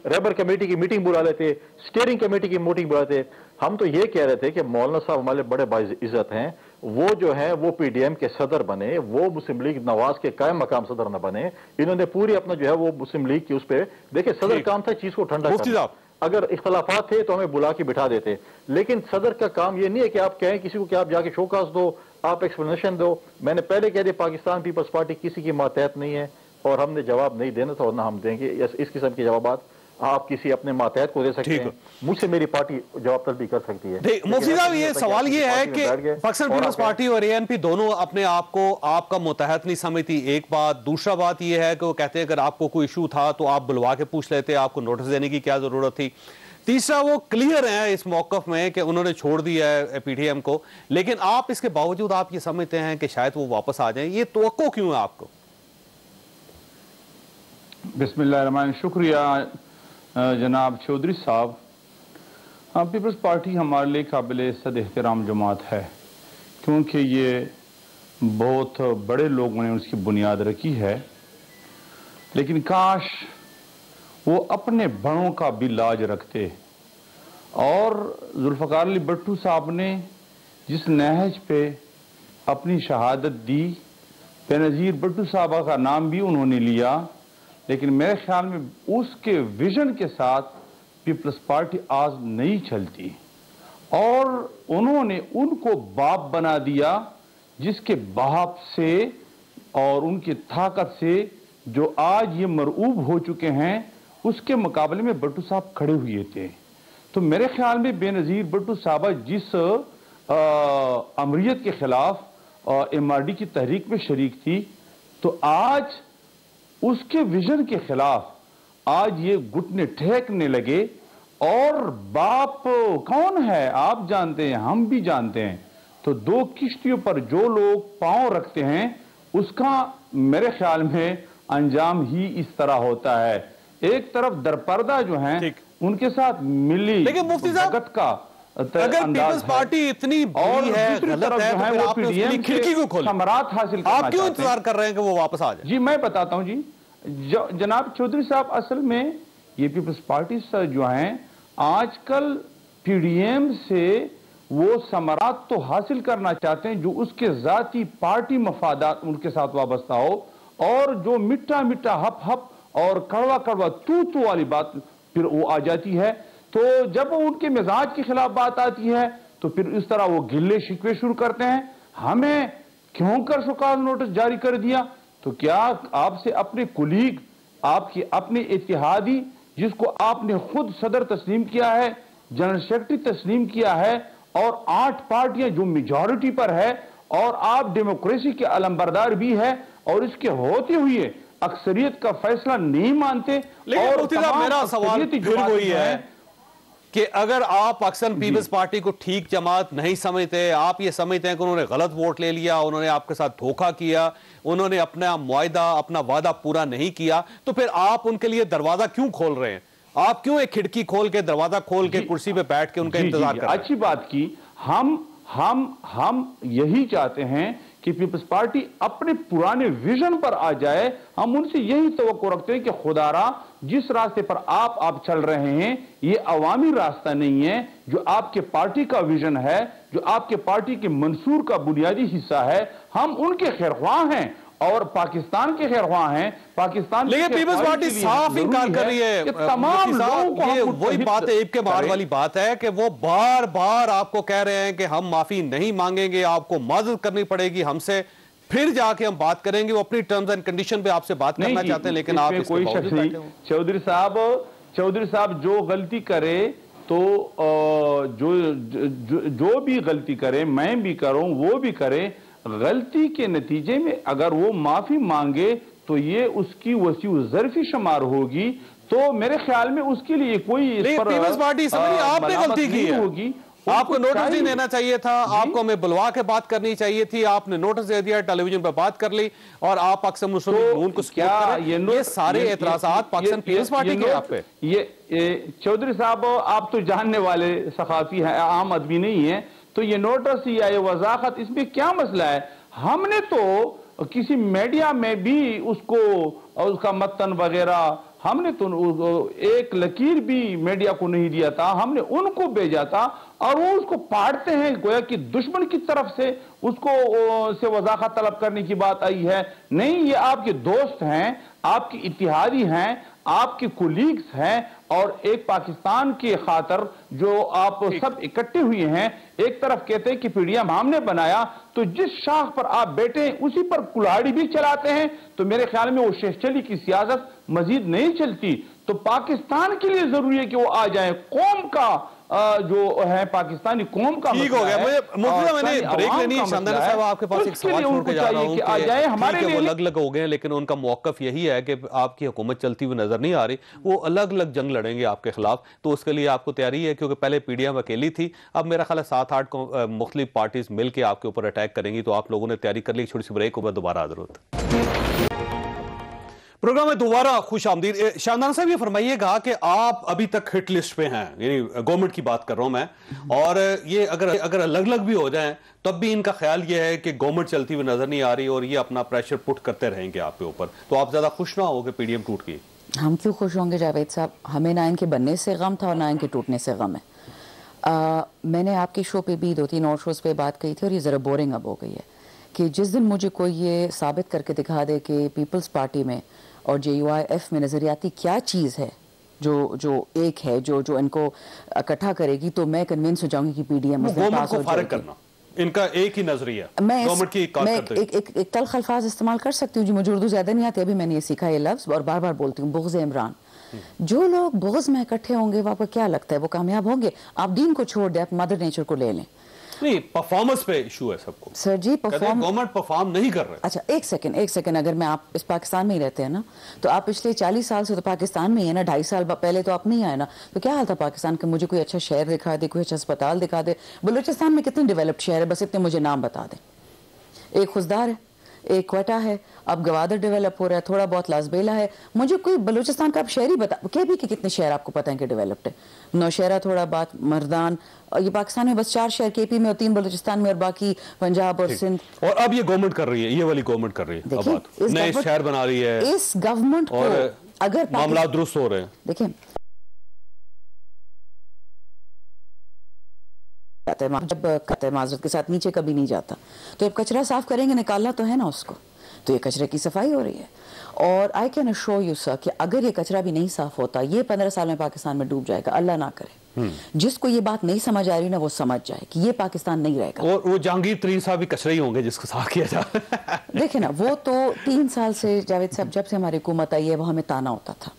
ریبر کمیٹی کی میٹنگ بلا لیتے, اسٹیئرنگ کمیٹی کی میٹنگ بلا لیتے. ہم تو یہ کہہ رہے تھے کہ مولانا صاحب ہمارے بڑے باعث عزت ہیں, وہ جو ہیں وہ پی ڈی ایم کے صدر بنے, وہ مسلم لیگ نواز کے قائم مقام صدر نہ بنے. انہوں نے پوری اپنا جو ہے وہ مسلم لیگ کی اس پہ, دیکھیں صدر کام تھا چیز کو ٹھنڈا کرنا. اگر اختلافات تھے تو ہمیں بلا کے بٹھا دیتے, لیکن صدر کا کام یہ نہیں ہے کہ آپ کہیں کسی کو کہ آپ جا کے شوکاز دو, آپ ایکسپلینیشن دو. میں نے پہلے کہہ دیا پاکستان پیپلز پارٹی کسی کی ماتحت نہیں ہے اور ہم نے جواب نہیں دینا تھا اور نہ ہم دیں گے. اس قسم کے جوابات آپ کسی اپنے ماتحت کو دے سکتے ہیں, مجھ سے میری پارٹی جواب طلبی کر سکتی ہے. مفتی صاحب یہ سوال یہ ہے کہ پاکستان پیپلز پارٹی اور اے این پی دونوں اپنے آپ کو آپ کا متحد نہیں سمجھتی, ایک بات. دوسرا بات یہ ہے کہ وہ کہتے ہیں اگر آپ کو کوئی ایشو تھا تو آپ بلوا کے پوچھ لیتے, آپ کو نوٹس دینے کی کیا ضرورت تھی. تیسرا وہ کلیئر ہیں اس موقف میں کہ انہوں نے چھوڑ دیا ہے پی ٹی ایم کو, لیکن آپ اس کے باوجود آپ یہ سمجھتے ہیں کہ شاید وہ واپس آ جائیں, یہ توقع کیوں ہے آپ کو؟ بسم اللہ الرحمن الرحیم. شکریہ جناب چودھری صاحب. پیپلز پارٹی ہمارے لیے قابل صد احترام جماعت ہے کیونکہ یہ بہت بڑے لوگوں نے اس کی بنیاد رکھی ہے, لیکن کاش وہ اپنے بڑوں کا بھی لاج رکھتے. اور ذوالفقار علی بھٹو صاحب نے جس نہج پہ اپنی شہادت دی, بینظیر بھٹو صاحبہ کا نام بھی انہوں نے لیا, لیکن میرے خیال میں اس کے ویژن کے ساتھ پیپلز پارٹی آج نہیں چلتی. اور انہوں نے ان کو باپ بنا دیا جس کے باپ سے اور ان کی طاقت سے جو آج یہ مرعوب ہو چکے ہیں اس کے مقابلے میں بھٹو صاحب کھڑے ہوئے تھے. تو میرے خیال میں بے نظیر بھٹو صاحبہ جس امریت کے خلاف ایم آر ڈی کی تحریک میں شریک تھی, تو آج اس کے ویژن کے خلاف آج یہ گھٹنے ٹھیکنے لگے. اور باپ کون ہے آپ جانتے ہیں, ہم بھی جانتے ہیں. تو دو کشتیوں پر جو لوگ پاؤں رکھتے ہیں اس کا میرے خیال میں انجام ہی اس طرح ہوتا ہے. ایک طرف درپردہ جو ہیں ان کے ساتھ ملی بھگت کا اگر پیپلز پارٹی اتنی بڑی ہے, غلط ہے, تو پھر آپ نے اس کے لیے کھڑکی کو کھولیں. ثمرات حاصل کرنا آپ کیوں انتظار کر رہے ہیں کہ وہ واپس آ جائے؟ جی میں بتاتا ہوں. جی جناب چودھری صاحب, اصل میں یہ پیپلز پارٹی جو ہیں آج کل پی ڈی ایم سے وہ ثمرات تو حاصل کرنا چاہتے ہیں جو اس کے ذاتی پارٹی مفادات ان کے ساتھ وابستہ ہو, اور جو مٹھا مٹھا ہپ ہپ اور کڑوا کڑوا تو والی بات پھر وہ آ جاتی ہے. تو جب ان کے مزاج کے خلاف بات آتی ہے تو پھر اس طرح وہ گلے شکوے شروع کرتے ہیں. ہمیں کیوں کر شکایت نوٹس جاری کر دیا؟ تو کیا آپ سے اپنے کولیگ, آپ کے اپنے اتحادی جس کو آپ نے خود صدر تسلیم کیا ہے, جنرل سیکرٹری تسلیم کیا ہے, اور 8 پارٹیاں جو میجورٹی پر ہے, اور آپ ڈیموکریسی کے علمبردار بھی ہے, اور اس کے ہوتے ہوئے اکثریت کا فیصلہ نہیں مانتے. لیکن میرا سوال پھر وہی ہے کہ اگر آپ پاکستان پیپلز پارٹی کو ٹھیک جماعت نہیں سمجھتے, آپ یہ سمجھتے ہیں کہ انہوں نے غلط ووٹ لے لیا, انہوں نے آپ کے ساتھ دھوکہ کیا, انہوں نے اپنا معاہدہ اپنا وعدہ پورا نہیں کیا, تو پھر آپ ان کے لیے دروازہ کیوں کھول رہے ہیں؟ آپ کیوں ایک کھڑکی کھول کے دروازہ کھول کے کرسی پہ بیٹھ کے ان کا انتظار کر رہے ہیں؟ اچھی بات کی. ہم یہی چاہتے ہیں کہ پیپلز پارٹی اپنے پرانے ویژن پر آ جائے. ہم ان سے یہی توقع رکھتے ہیں کہ خدا را جس راستے پر آپ چل رہے ہیں یہ عوامی راستہ نہیں ہے, جو آپ کے پارٹی کا ویژن ہے, جو آپ کے پارٹی کے منصور کا بنیادی حصہ ہے. ہم ان کے خیرخواہ ہیں اور پاکستان کے خیرخواہ ہیں. پاکستان لیکن پیپلز پارٹی صاف انکار کر رہی ہے. تمام لوگوں کو یہ وہی بات ایک کے بار والی بات ہے کہ وہ بار بار آپ کو کہہ رہے ہیں کہ ہم معافی نہیں مانگیں گے, آپ کو معذرت کرنی پڑے گی ہم سے, پھر جا کے ہم بات کریں گے. وہ اپنی ٹرمز اینڈ کنڈیشن پہ آپ سے بات کرنا چاہتے ہیں, لیکن آپ اس کے باوجود بیٹھے ہوں. چودھری صاحب جو غلطی کرے تو جو بھی غلطی کرے, میں بھی کروں وہ بھی کرے, غلطی کے نتیجے میں اگر وہ معافی مانگے تو یہ اس کی وسیع ظرفی شمار ہوگی. تو میرے خیال میں اس کے لیے کوئی پیپلز پارٹی سمجھے آپ نے غلطی کی ہے, آپ کو نوٹس نہیں دینا چاہیے تھا, آپ کو ہمیں بلوا کے بات کرنی چاہیے تھی, آپ نے نوٹس دے دیا, ٹیلی ویژن پہ بات کر لی, اور آپ پاکستان مسلم لیگ کو سپورٹ کر رہے ہیں. یہ سارے اعتراضات پاکستان پیپلز پارٹی کے آپ پہ. یہ چودھری صاحب آپ تو جاننے والے صحافی ہیں, عام آدمی نہیں ہیں, تو یہ نوٹس یا یہ وضاحت اس میں کیا مسئلہ ہے؟ ہم نے تو کسی میڈیا میں بھی اس کا متن وغیرہ ہم نے تو ایک لکیر بھی میڈیا کو نہیں دیا تھا, ہم نے ان کو بھیجا تھا, اور وہ اس کو پاڑتے ہیں گویا کہ دشمن کی طرف سے اس کو سے وضاحت طلب کرنے کی بات آئی ہے. نہیں, یہ آپ کے دوست ہیں, آپ کے اتحادی ہیں, آپ کے کولیگز ہیں اور ایک پاکستان کی خاطر جو آپ سب اکٹھے ہوئے ہیں. ایک طرف کہتے ہیں کہ پی ڈی ایم ہم نے بنایا, تو جس شاخ پر آپ بیٹھے ہیں اسی پر کلاڑی بھی چلاتے ہیں, تو میرے خیال میں وہ شیشچلی کی سیاست مزید نہیں چلتی. تو پاکستان کے لیے ضروری ہے کہ وہ آ جائیں. قوم کا جو ہے پاکستانی قوم کا ٹھیک ہو گیا. میں نے بریک لینی ہے. شاندار صاحب آپ کے پاس ایک سوال چھوڑ کے جا رہا ہوں کہ وہ الگ الگ ہو گئے ہیں لیکن ان کا موقف یہی ہے کہ آپ کی حکومت چلتی ہوئی نظر نہیں آ رہی, وہ الگ الگ جنگ لڑیں گے آپ کے خلاف. تو اس کے لیے آپ کو تیاری ہے کیونکہ پہلے پی ڈی ایم اکیلی تھی, اب میرا خیال ہے 7-8 مختلف پارٹیز مل کے آپ کے اوپر اٹیک کریں گی. تو آپ لوگوں نے تیاری کر لی. چھوٹی سی بریک اوپر دوبارہ حاضر ہوتا. پروگرام میں دوبارہ خوش آمدید. شاندان صاحب یہ فرمائیے گا کہ آپ ابھی تک ہٹ لسٹ پہ ہیں, یعنی گورنمنٹ کی بات کر رہا ہوں میں, اور یہ اگر الگ الگ بھی ہو جائیں تب بھی ان کا خیال یہ ہے کہ گورنمنٹ چلتی ہوئی نظر نہیں آ رہی اور یہ اپنا پریشر پٹ کرتے رہیں گے آپ کے اوپر. تو آپ زیادہ خوش نہ ہو کہ پی ڈی ایم ٹوٹ گئی. ہم کیوں خوش ہوں گے جاوید صاحب, ہمیں نہ ان کے بننے سے غم تھا اور نہ ان کے ٹوٹنے سے غم ہے. میں نے آپ کے شو پہ بھی 2-3 اور شوز پہ بات کہی تھی اور یہ ذرا بورنگ اب ہو گئی ہے کہ جس دن مجھے کوئی یہ ثابت کر کے دکھا دے کہ پیپلز پارٹی میں اور JUIF میں نظریاتی کیا چیز ہے جو ایک ہے جو ان کو اکٹھا کرے گی, تو میں کنونس ہو جاؤں گی کہ پی ڈی ایم گورنمنٹ کو فارغ کرنا ان کا ایک ہی نظریہ. میں ایک تلخ الفاظ استعمال کر سکتی ہوں جی, مجھے اردو زیادہ نہیں آتی, ابھی میں نے یہ سیکھا یہ لفظ اور بار بار بولتی ہوں, بغض عمران. جو لوگ بغض میں اکٹھے ہوں گے وہ آپ کو کیا لگتا ہے وہ کامیاب ہوں گے؟ آپ دین کو چھوڑ دیں, آپ مدر نیچر کو لے لیں. نہیں, پرفارمنس پہ ایشو ہے سب کو. سر جی گورنمنٹ پرفارم نہیں کر رہے. اچھا ایک سیکنڈ, اگر میں آپ اس پاکستان میں ہی رہتے ہیں نا, تو آپ پچھلے 40 سال سے تو پاکستان میں ہی ہے نا, 2.5 سال پہلے تو آپ نہیں آئے نا, تو کیا حال تھا پاکستان کا؟ مجھے کوئی اچھا شہر دکھا دے, کوئی اچھا اسپتال دکھا دے. بلوچستان میں کتنے ڈیولپڈ شہر ہے, بس اتنے مجھے نام بتا دیں. ایک خزدار ہے, ایک کوئٹہ ہے, اب گوادر ڈیولپ ہو رہا ہے, تھوڑا بہت لاسبیلا ہے. مجھے کوئی بلوچستان کا آپ شہر ہی بتا کہ بھی کہ کتنے شہر آپ کو پتہ ہیں کہ ڈیولپڈ ہے. نوشہرہ, تھوڑا بات مردان, اور یہ پاکستان میں بس 4 شہر KP میں اور 3 بلوچستان میں اور باقی پنجاب اور سندھ. اور اب یہ گورنمنٹ کر رہی ہے, یہ والی گورنمنٹ کر رہی ہے, نئے شہر بنا رہی ہے. اس گورنمنٹ کو اگر معاملات درست ہو رہے ہیں, دیکھیں جب معذرت کے ساتھ نیچے کبھی نہیں جاتا, تو جب کچرا صاف کریں گے نکالنا تو ہے نا اس کو, تو یہ کچرے کی صفائی ہو رہی ہے. اور I can assure you sir کہ اگر یہ کچرا بھی نہیں صاف ہوتا, یہ 15 سال میں پاکستان میں ڈوب جائے گا, اللہ نہ کرے. جس کو یہ بات نہیں سمجھ آ رہی نا, وہ سمجھ جائے کہ یہ پاکستان نہیں رہے گا. اور وہ جہانگیر ترین صاحب بھی کچرے ہی ہوں گے جس کو صاف کیا جائے. دیکھیں نا, وہ تو 3 سال سے جاوید صاحب جب سے ہماری حکومت آئی ہے وہ ہمیں تانا ہوتا تھا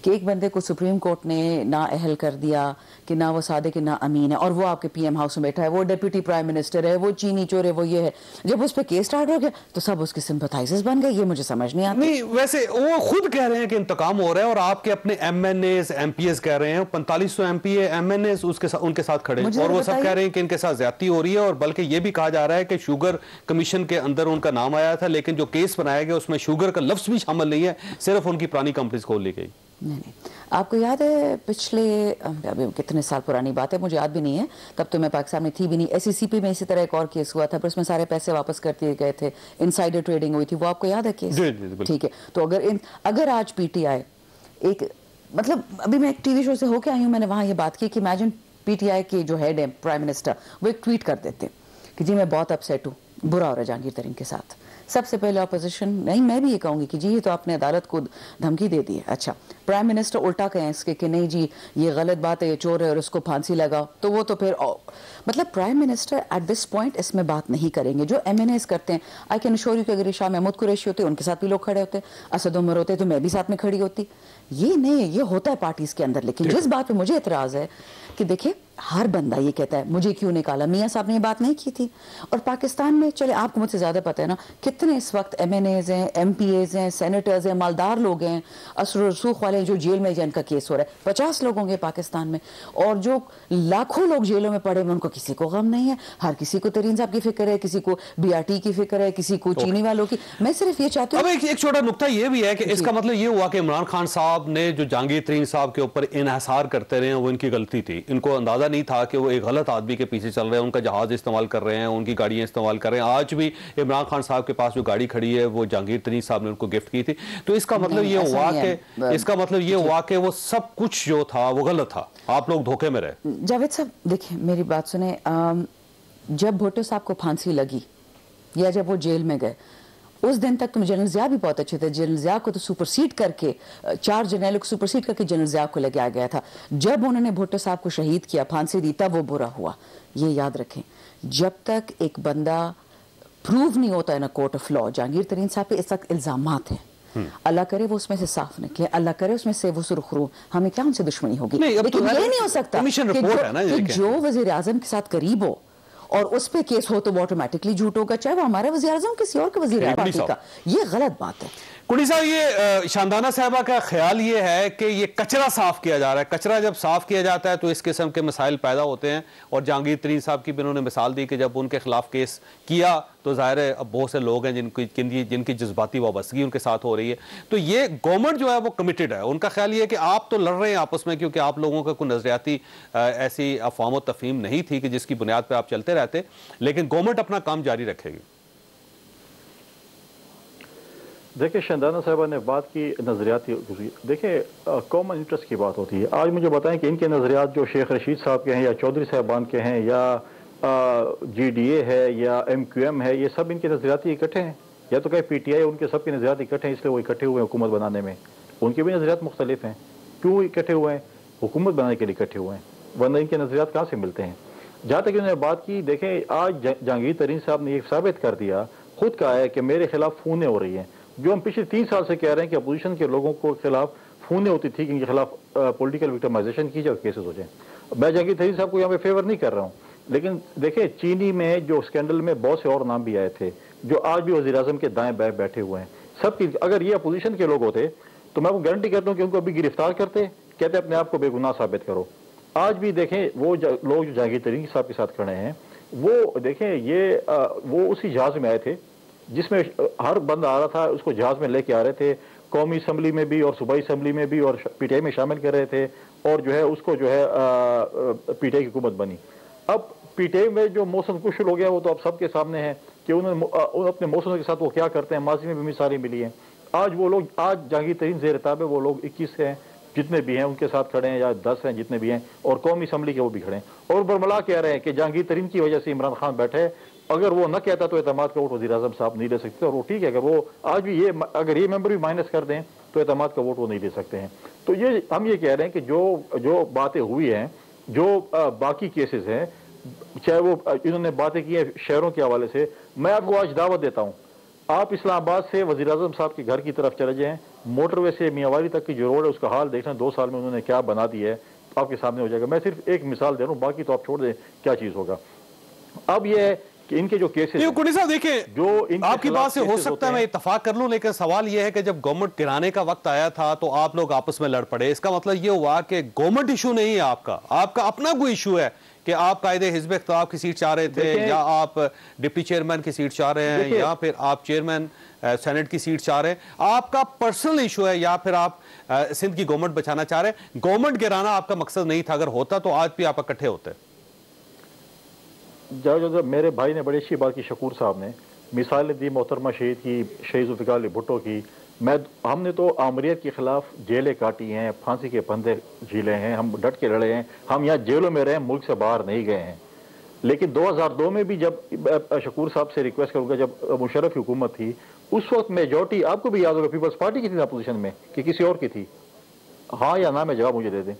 کہ ایک بندے کو سپریم کورٹ نے نا اہل کر دیا کہ نہ وہ صادق نہ امین ہے, اور وہ آپ کے PM ہاؤس میں بیٹھا ہے, وہ ڈپٹی پرائم منسٹر ہے, وہ چینی چور ہے, وہ یہ ہے. جب اس پہ کیس سٹارٹ ہو گیا تو سب اس کے سمپتھائزرز بن گئے. یہ مجھے سمجھ نہیں آتا. نہیں, ویسے وہ خود کہہ رہے ہیں کہ انتقام ہو رہا ہے, اور آپ کے اپنے MNAs MPs کہہ رہے ہیں, 4500 MP MNAs ان کے ساتھ کھڑے ہیں, اور وہ سب کہہ رہے ہیں کہ ان کے ساتھ زیادتی ہو رہی ہے. اور بلکہ یہ بھی کہا جا رہا ہے کہ شوگر کمیشن کے اندر ان کا نام آیا تھا, لیکن جو کیس بنایا گیا اس میں شوگر کا لفظ بھی شامل نہیں ہے, صرف ان کی پرانی کمپنیز کھول لی گئی. نہیں, آپ کو یاد ہے پچھلے کتنے سال پرانی بات ہے, مجھے یاد بھی نہیں ہے, تب تو میں پاکستان میں تھی بھی نہیں. SECP میں اسی طرح ایک اور کیس ہوا تھا, پر اس میں سارے پیسے واپس کر دیے گئے تھے, انسائڈر ٹریڈنگ ہوئی تھی, وہ آپ کو یاد ہے کیس؟ ٹھیک ہے. تو اگر آج PTI ایک, مطلب ابھی میں ایک TV شو سے ہو کے آئی ہوں, میں نے وہاں یہ بات کی کہ امیجن PTI کے جو ہیڈ ہے پرائم منسٹر, وہ ایک ٹویٹ کر دیتے کہ جی میں بہت اپسیٹ ہوں, برا ہو رہا ہے جہانگیر ترین کے ساتھ. سب سے پہلے اپوزیشن نہیں, میں بھی یہ کہوں گی کہ جی یہ تو آپ نے عدالت کو دھمکی دے دی ہے. اچھا, پرائم منسٹر الٹا کہیں اس کے کہ نہیں جی یہ غلط بات ہے, یہ چور ہے اور اس کو پھانسی لگاؤ, تو وہ تو پھر مطلب prime minister at this point اس میں بات نہیں کریں گے. جو MNAs کرتے ہیں, آئی کین اشور یو کہ اگر شاہ محمود قریشی ہوتے ان کے ساتھ بھی لوگ کھڑے ہوتے, اسد عمر ہوتے تو میں بھی ساتھ میں کھڑی ہوتی. یہ نہیں, یہ ہوتا ہے پارٹیز کے اندر. لیکن جس بات پہ مجھے اعتراض ہے کہ دیکھیں ہر بندہ یہ کہتا ہے مجھے کیوں نکالا, میاں صاحب نے یہ بات نہیں کی تھی. اور پاکستان میں چلے آپ کو مجھ سے زیادہ پتہ ہے نا کتنے اس وقت MNAs ہیں, MPAs ہیں, سینیٹرز ہیں, مالدار لوگ ہیں, اثر و رسوخ والے جو جیل میں جن کا کیس ہو رہا ہے, 50 لوگ ہوں گے پاکستان میں, اور جو لاکھوں لوگ جیلوں میں پڑے ہوئے ان کو کسی کو غم نہیں ہے. ہر کسی کو ترین صاحب کی فکر ہے, کسی کو BRT کی فکر ہے, کسی کو چینی والوں کی. میں صرف یہ چاہتی ہوں. اب ایک چھوٹا نقطہ یہ بھی ہے کہ اس کا مطلب یہ ہوا کہ عمران خان صاحب نے جو جہانگیر ترین صاحب کے اوپر انحصار کرتے رہے ہیں وہ ان کی غلطی تھی. ان کو اندازہ نہیں تھا کہ وہ ایک غلط آدمی کے پیچھے چل رہے ہیں, ان کا جہاز استعمال کر رہے ہیں, ان کی گاڑیاں استعمال کر رہے ہیں. آج بھی عمران خان صاحب کے پاس جو گاڑی کھڑی ہے وہ جہانگیر ترین صاحب نے ان کو گفٹ کی تھی. تو اس کا مطلب یہ ہوا کہ وہ سب کچھ جو تھا وہ غلط تھا, آپ لوگ دھوکے میں رہے. جاوید صاحب دیکھیں میری بات سنیں, جب بھٹو صاحب کو پھانسی لگی یا جب وہ جیل میں گئے, اس دن تک تو جنرل ضیاء بھی بہت اچھے تھے. جنرل ضیاء کو تو سپرسیڈ کر کے 4 جنرلوں کو سپرسیڈ کر کے جنرل ضیاء کو لگایا گیا تھا. جب انہوں نے بھٹو صاحب کو شہید کیا, پھانسی دی, تب وہ برا ہوا. یہ یاد رکھیں, جب تک ایک بندہ پروو نہیں ہوتا ہے نا کورٹ آف لا, جہانگیر ترین صاحب پہ اس وقت الزامات ہیں, اللہ کرے وہ اس میں سے صاف نکلے, اللہ کرے اس میں سے وہ سرخرو, ہمیں کیا ان سے دشمنی ہوگی. لیکن یہ نہیں ہو سکتا کہ جو وزیر اعظم کے ساتھ قریب ہو اور اس پہ کیس ہو تو وہ آٹومیٹکلی جھوٹ ہوگا, چاہے وہ ہمارے وزیر اعظم کسی اور کے وزیر اعظم کا. یہ غلط بات ہے. کنڈی صاحب, یہ شاندانہ صاحبہ کا خیال یہ ہے کہ یہ کچرا صاف کیا جا رہا ہے. کچرا جب صاف کیا جاتا ہے تو اس قسم کے مسائل پیدا ہوتے ہیں, اور جہانگیر ترین صاحب کی بھی انہوں نے مثال دی کہ جب ان کے خلاف کیس کیا تو ظاہر ہے اب بہت سے لوگ ہیں جن کی جذباتی وابستگی ان کے ساتھ ہو رہی ہے. تو یہ گورنمنٹ جو ہے وہ کمیٹڈ ہے. ان کا خیال یہ ہے کہ آپ تو لڑ رہے ہیں آپس میں کیونکہ آپ لوگوں کا کوئی نظریاتی ایسی افہام و تفہیم نہیں تھی کہ جس کی بنیاد پہ آپ چلتے رہتے, لیکن گورنمنٹ اپنا کام جاری رکھے گی. دیکھیں, شاندانہ صاحبہ نے بات کی نظریاتی, دیکھیں کامن انٹرسٹ کی بات ہوتی ہے. آج مجھے بتائیں کہ ان کے نظریات جو شیخ رشید صاحب کے ہیں یا چودھری صاحبان کے ہیں یا جی ڈی اے ہے یا ایم کیو ایم ہے, یہ سب ان کے نظریاتی اکٹھے ہیں, یا تو کہ پی ٹی آئی ان کے سب کے نظریات اکٹھے ہیں اس لیے وہ اکٹھے ہوئے ہیں حکومت بنانے میں. ان کے بھی نظریات مختلف ہیں. کیوں اکٹھے ہوئے ہیں؟ حکومت بنانے کے لیے اکٹھے ہوئے ہیں, ورنہ ان کے نظریات کہاں سے ملتے ہیں. جہاں تک انہوں نے بات کی, دیکھیں آج جہانگیر ترین صاحب نے یہ ثابت کر دیا, خود کہا ہے کہ میرے خلاف فونیں ہو رہی ہیں. جو ہم پچھلے 3 سال سے کہہ رہے ہیں کہ اپوزیشن کے لوگوں کو خلاف فونیں ہوتی تھی کہ ان کے خلاف پولیٹیکل وکٹمائزیشن کی جائے اور کیسز ہو جائیں. میں جہانگیر ترین صاحب کو یہاں پہ فیور نہیں کر رہا ہوں, لیکن دیکھیں چینی میں جو اسکینڈل میں بہت سے اور نام بھی آئے تھے جو آج بھی وزیر اعظم کے دائیں بائیں بیٹھے ہوئے ہیں. سب کی اگر یہ اپوزیشن کے لوگ ہوتے تو میں آپ کو گارنٹی کرتا ہوں کہ ان کو ابھی گرفتار کرتے, کہتے اپنے آپ کو بے گناہ ثابت کرو. آج بھی دیکھیں وہ لوگ جو جہانگیر ترین صاحب کے ساتھ کھڑے ہیں, وہ دیکھیں وہ اسی جہاز میں آئے تھے جس میں ہر بندہ آ رہا تھا, اس کو جہاز میں لے کے آ رہے تھے, قومی اسمبلی میں بھی اور صوبائی اسمبلی میں بھی اور پی ٹی آئی میں شامل کر رہے تھے, اور جو ہے اس کو جو ہے پی ٹی آئی کی حکومت بنی. اب پی ٹی آئی میں جو موسم کشل ہو گیا وہ تو اب سب کے سامنے ہے کہ انہوں نے اپنے موسم کے ساتھ وہ کیا کرتے ہیں. ماضی میں بھی مثالیں ملی ہیں. آج وہ لوگ, آج جہانگیر ترین زیر تاب ہے, وہ لوگ 21 ہیں جتنے بھی ہیں ان کے ساتھ کھڑے ہیں, یا 10 ہیں جتنے بھی ہیں, اور قومی اسمبلی کے وہ بھی کھڑے ہیں, اور برملا کہہ رہے ہیں کہ جہانگیر ترین کی وجہ سے عمران خان بیٹھے. اگر وہ نہ کہتا تو اعتماد کا ووٹ وزیر اعظم صاحب نہیں لے سکتے, اور وہ ٹھیک ہے اگر وہ آج بھی اگر یہ ممبر بھی مائنس کر دیں تو اعتماد کا ووٹ وہ نہیں لے سکتے ہیں. تو ہم یہ کہہ رہے ہیں کہ جو باتیں ہوئی ہیں, جو باقی کیسز ہیں, چاہے وہ انہوں نے باتیں کی ہیں شہروں کے حوالے سے, میں آپ کو آج دعوت دیتا ہوں, آپ اسلام آباد سے وزیر اعظم صاحب کے گھر کی طرف چلے جائیں, موٹر وے سے میاں والی تک کی جو روڈ ہے اس کا حال دیکھنا 2 سال میں انہوں نے کیا بنا دی ہے, آپ کے سامنے ہو جائے گا. میں صرف ایک مثال دے رہا ہوں, باقی تو آپ چھوڑ دیں کیا چیز ہوگا. اب یہ ہے کہ ان کے جو کیسز کنڈی صاحب دیکھیں, جو آپ کی بات سے ہو سکتا ہے میں اتفاق کر لوں, لیکن سوال یہ ہے کہ جب گورنمنٹ گرانے کا وقت آیا تھا تو آپ لوگ آپس میں لڑ پڑے. اس کا مطلب یہ ہوا کہ گورنمنٹ ایشو نہیں ہے آپ کا اپنا کوئی ایشو ہے کہ آپ قائد حزب اختلاف کی سیٹ چاہ رہے تھے, یا آپ ڈپٹی چیئرمین کی سیٹ چاہ رہے ہیں, یا پھر آپ چیئرمین سینٹ کی سیٹ چاہ رہے ہیں. آپ کا پرسنل ایشو ہے, یا پھر آپ سندھ کی گورنمنٹ بچانا چاہ رہے ہیں. گورنمنٹ گرانا آپ کا مقصد نہیں تھا. اگر ہوتا تو آج بھی آپ اکٹھے ہوتے. میرے بھائی نے بڑی اچھی بات کی, شکور صاحب نے مثال دی محترمہ شہید کی, شہید ذوالفقار علی بھٹو کی. ہم نے تو آمریت کے خلاف جیلیں کاٹی ہیں, پھانسی کے پھندے جھیلے ہیں, ہم ڈٹ کے لڑے ہیں, ہم یہاں جیلوں میں رہے, ملک سے باہر نہیں گئے ہیں. لیکن 2002 میں بھی جب شکور صاحب سے ریکویسٹ کروں گا, جب مشرف کی حکومت تھی اس وقت میجورٹی آپ کو بھی یاد ہوگا پیپلز پارٹی کی تھی اپوزیشن میں کہ کسی اور کی تھی. ہاں یا نہ میں جواب مجھے دے دیں.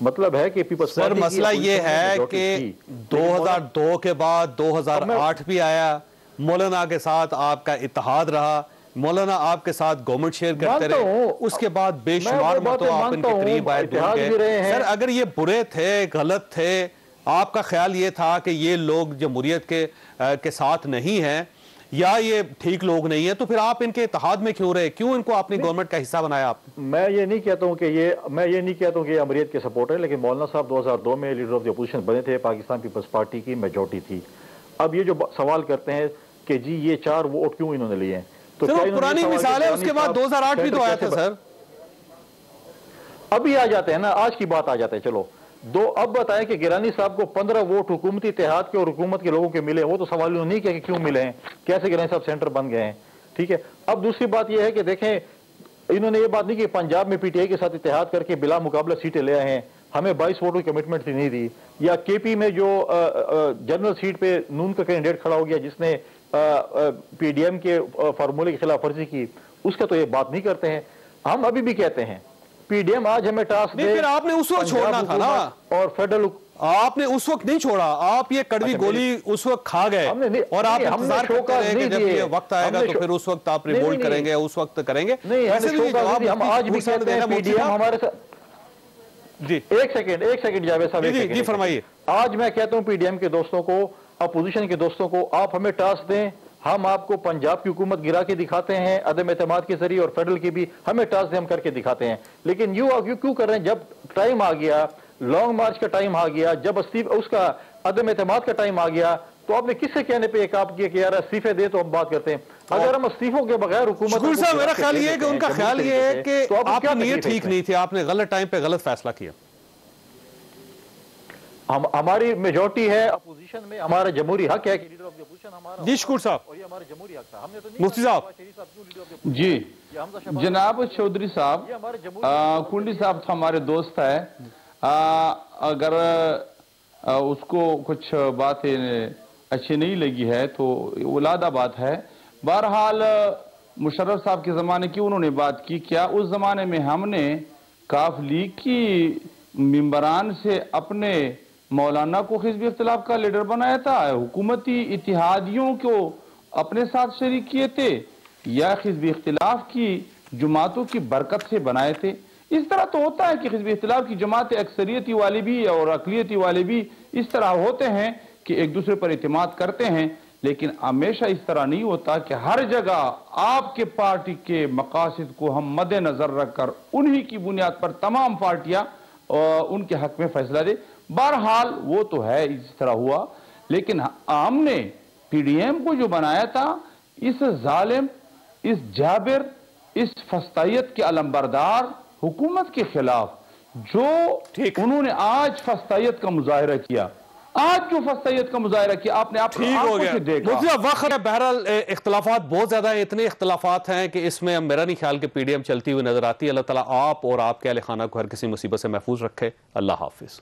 مطلب ہے کہ پیپلز پارٹی, مسئلہ یہ ہے کہ 2002 کے بعد 2008 بھی آیا, مولانا کے ساتھ آپ کا اتحاد رہا, مولانا آپ کے ساتھ گورنمنٹ شیئر کرتے رہے, اس کے بعد بے شمار مرتبہ آپ ان کے قریب آئے تھے. سر اگر یہ برے تھے, غلط تھے, آپ کا خیال یہ تھا کہ یہ لوگ جمہوریت کے ساتھ نہیں ہیں, یا یہ ٹھیک لوگ نہیں ہیں, تو پھر آپ ان کے اتحاد میں کیوں رہے, کیوں ان کو اپنی گورنمنٹ کا حصہ بنایا آپ؟ میں یہ نہیں کہتا ہوں کہ یہ امریت کے سپورٹ ہے, لیکن مولانا صاحب 2002 میں لیڈر آف دی اپوزیشن بنے تھے, پاکستان پیپلز پارٹی کی میجورٹی تھی. اب یہ جو سوال کرتے ہیں کہ جی یہ 4 ووٹ کیوں انہوں نے لیے ہیں, تو پرانی مثال ہے, اس کے بعد 2008 بھی تو آیا تھا سر. ابھی آ جاتے ہیں نا, آج کی بات آ جاتے ہیں. چلو اب بتائیں کہ گیلانی صاحب کو 15 ووٹ حکومتی اتحاد کے اور حکومت کے لوگوں کے ملے, وہ تو سوال انہوں نے نہیں کیا کہ کیوں ملے ہیں, کیسے گیلانی صاحب سینٹر بن گئے ہیں. ٹھیک ہے, اب دوسری بات یہ ہے کہ دیکھیں انہوں نے یہ بات نہیں کہ پنجاب میں پی ٹی آئی کے ساتھ اتحاد کر کے بلا مقابلہ سیٹیں لے آئے ہیں, ہمیں 22 ووٹوں کی کمٹمنٹ نہیں دی, یا کے پی میں جو جنرل سیٹ پہ نون کا کینڈیڈیٹ کھڑا ہو گیا جس نے پی ڈی ایم کے فارمولے کی خلاف ورزی کی، اس کا تو یہ بات نہیں کرتے ہیں. ہم ابھی بھی کہتے ہیں پی ڈی ایم آج ہمیں ٹاسک دے. پھر آپ نے اس وقت چھوڑنا تھا نا، اور فیڈرل آپ نے اس وقت نہیں چھوڑا، آپ یہ کڑوی گولی اس وقت کھا گئے اور آپ انتظار کرتے رہے کہ جب یہ وقت آئے گا تو پھر اس وقت آپ ریبولٹ کریں گے، اس وقت کریں گے. ہم آج بھی کہتے ہیں پی ڈی ایم ہمارے ساتھ. جی ایک سیکنڈ جاوید صاحب، جی فرمائیے. آج میں کہتا ہوں پی ڈی ایم کے دوستوں کو، اپوزیشن کے دوستوں کو، آپ ہمیں ٹاسک دیں، ہم آپ کو پنجاب کی حکومت گرا کے دکھاتے ہیں عدم اعتماد کے ذریعے، اور فیڈرل کی بھی ہمیں ٹاسک دیں، ہم کر کے دکھاتے ہیں. لیکن یوں کیوں کر رہے ہیں؟ جب ٹائم آ گیا، لانگ مارچ کا ٹائم آ گیا، جب اس کا عدم اعتماد کا ٹائم آ گیا، تو آپ نے کس سے کہنے پہ ایک آپ کیا کہ یار استعفے دے تو ہم بات کرتے ہیں. اگر ہم استعفوں کے بغیر حکومت، شکور صاحب میرا خیال یہ ہے کہ ان کا خیال یہ ہے کہ آپ کی نیت ٹھیک نہیں تھی، آپ نے غلط ٹائم پہ غلط فیصلہ کیا. ہماری میجورٹی ہے اپوزیشن میں، ہمارا جمہوری حق ہے کہ لیڈر آف دی اپوزیشن ہمارا. جی شکور صاحب، اور یہ ہمارا جمہوری حق تھا. ہم نے تو مفتی صاحب. جی جناب چودھری صاحب، کنڈی صاحب تو ہمارے دوست ہے، اگر اس کو کچھ باتیں اچھی نہیں لگی ہے تو ولادہ بات ہے. بہرحال مشرف صاحب کے زمانے کی انہوں نے بات کی، کیا اس زمانے میں ہم نے کاف لیگ کی ممبران سے اپنے مولانا کو حزب اختلاف کا لیڈر بنایا تھا؟ حکومتی اتحادیوں کو اپنے ساتھ شریک کیے تھے، یا حزب اختلاف کی جماعتوں کی برکت سے بنائے تھے؟ اس طرح تو ہوتا ہے کہ حزب اختلاف کی جماعتیں اکثریتی والے بھی اور اقلیتی والے بھی اس طرح ہوتے ہیں کہ ایک دوسرے پر اعتماد کرتے ہیں، لیکن ہمیشہ اس طرح نہیں ہوتا کہ ہر جگہ آپ کے پارٹی کے مقاصد کو ہم مد نظر رکھ کر انہی کی بنیاد پر تمام پارٹیاں ان کے حق میں فیصلہ دے. بہرحال وہ تو ہے، اس طرح ہوا. لیکن ہم نے پی ڈی ایم کو جو بنایا تھا، اس ظالم، اس جابر، اس فسطائیت کے علمبردار حکومت کے خلاف جو انہوں نے آج فسطائیت کا مظاہرہ کیا، آپ نے آپ کو دیکھا. وقت ہے، بہرحال اختلافات بہت زیادہ ہیں، اتنے اختلافات ہیں کہ اس میں میرا نہیں خیال کہ پی ڈی ایم چلتی ہوئی نظر آتی ہے. اللہ تعالیٰ آپ اور آپ کے اہل خانہ کو ہر کسی مصیبت سے محفوظ رکھے. اللہ حافظ.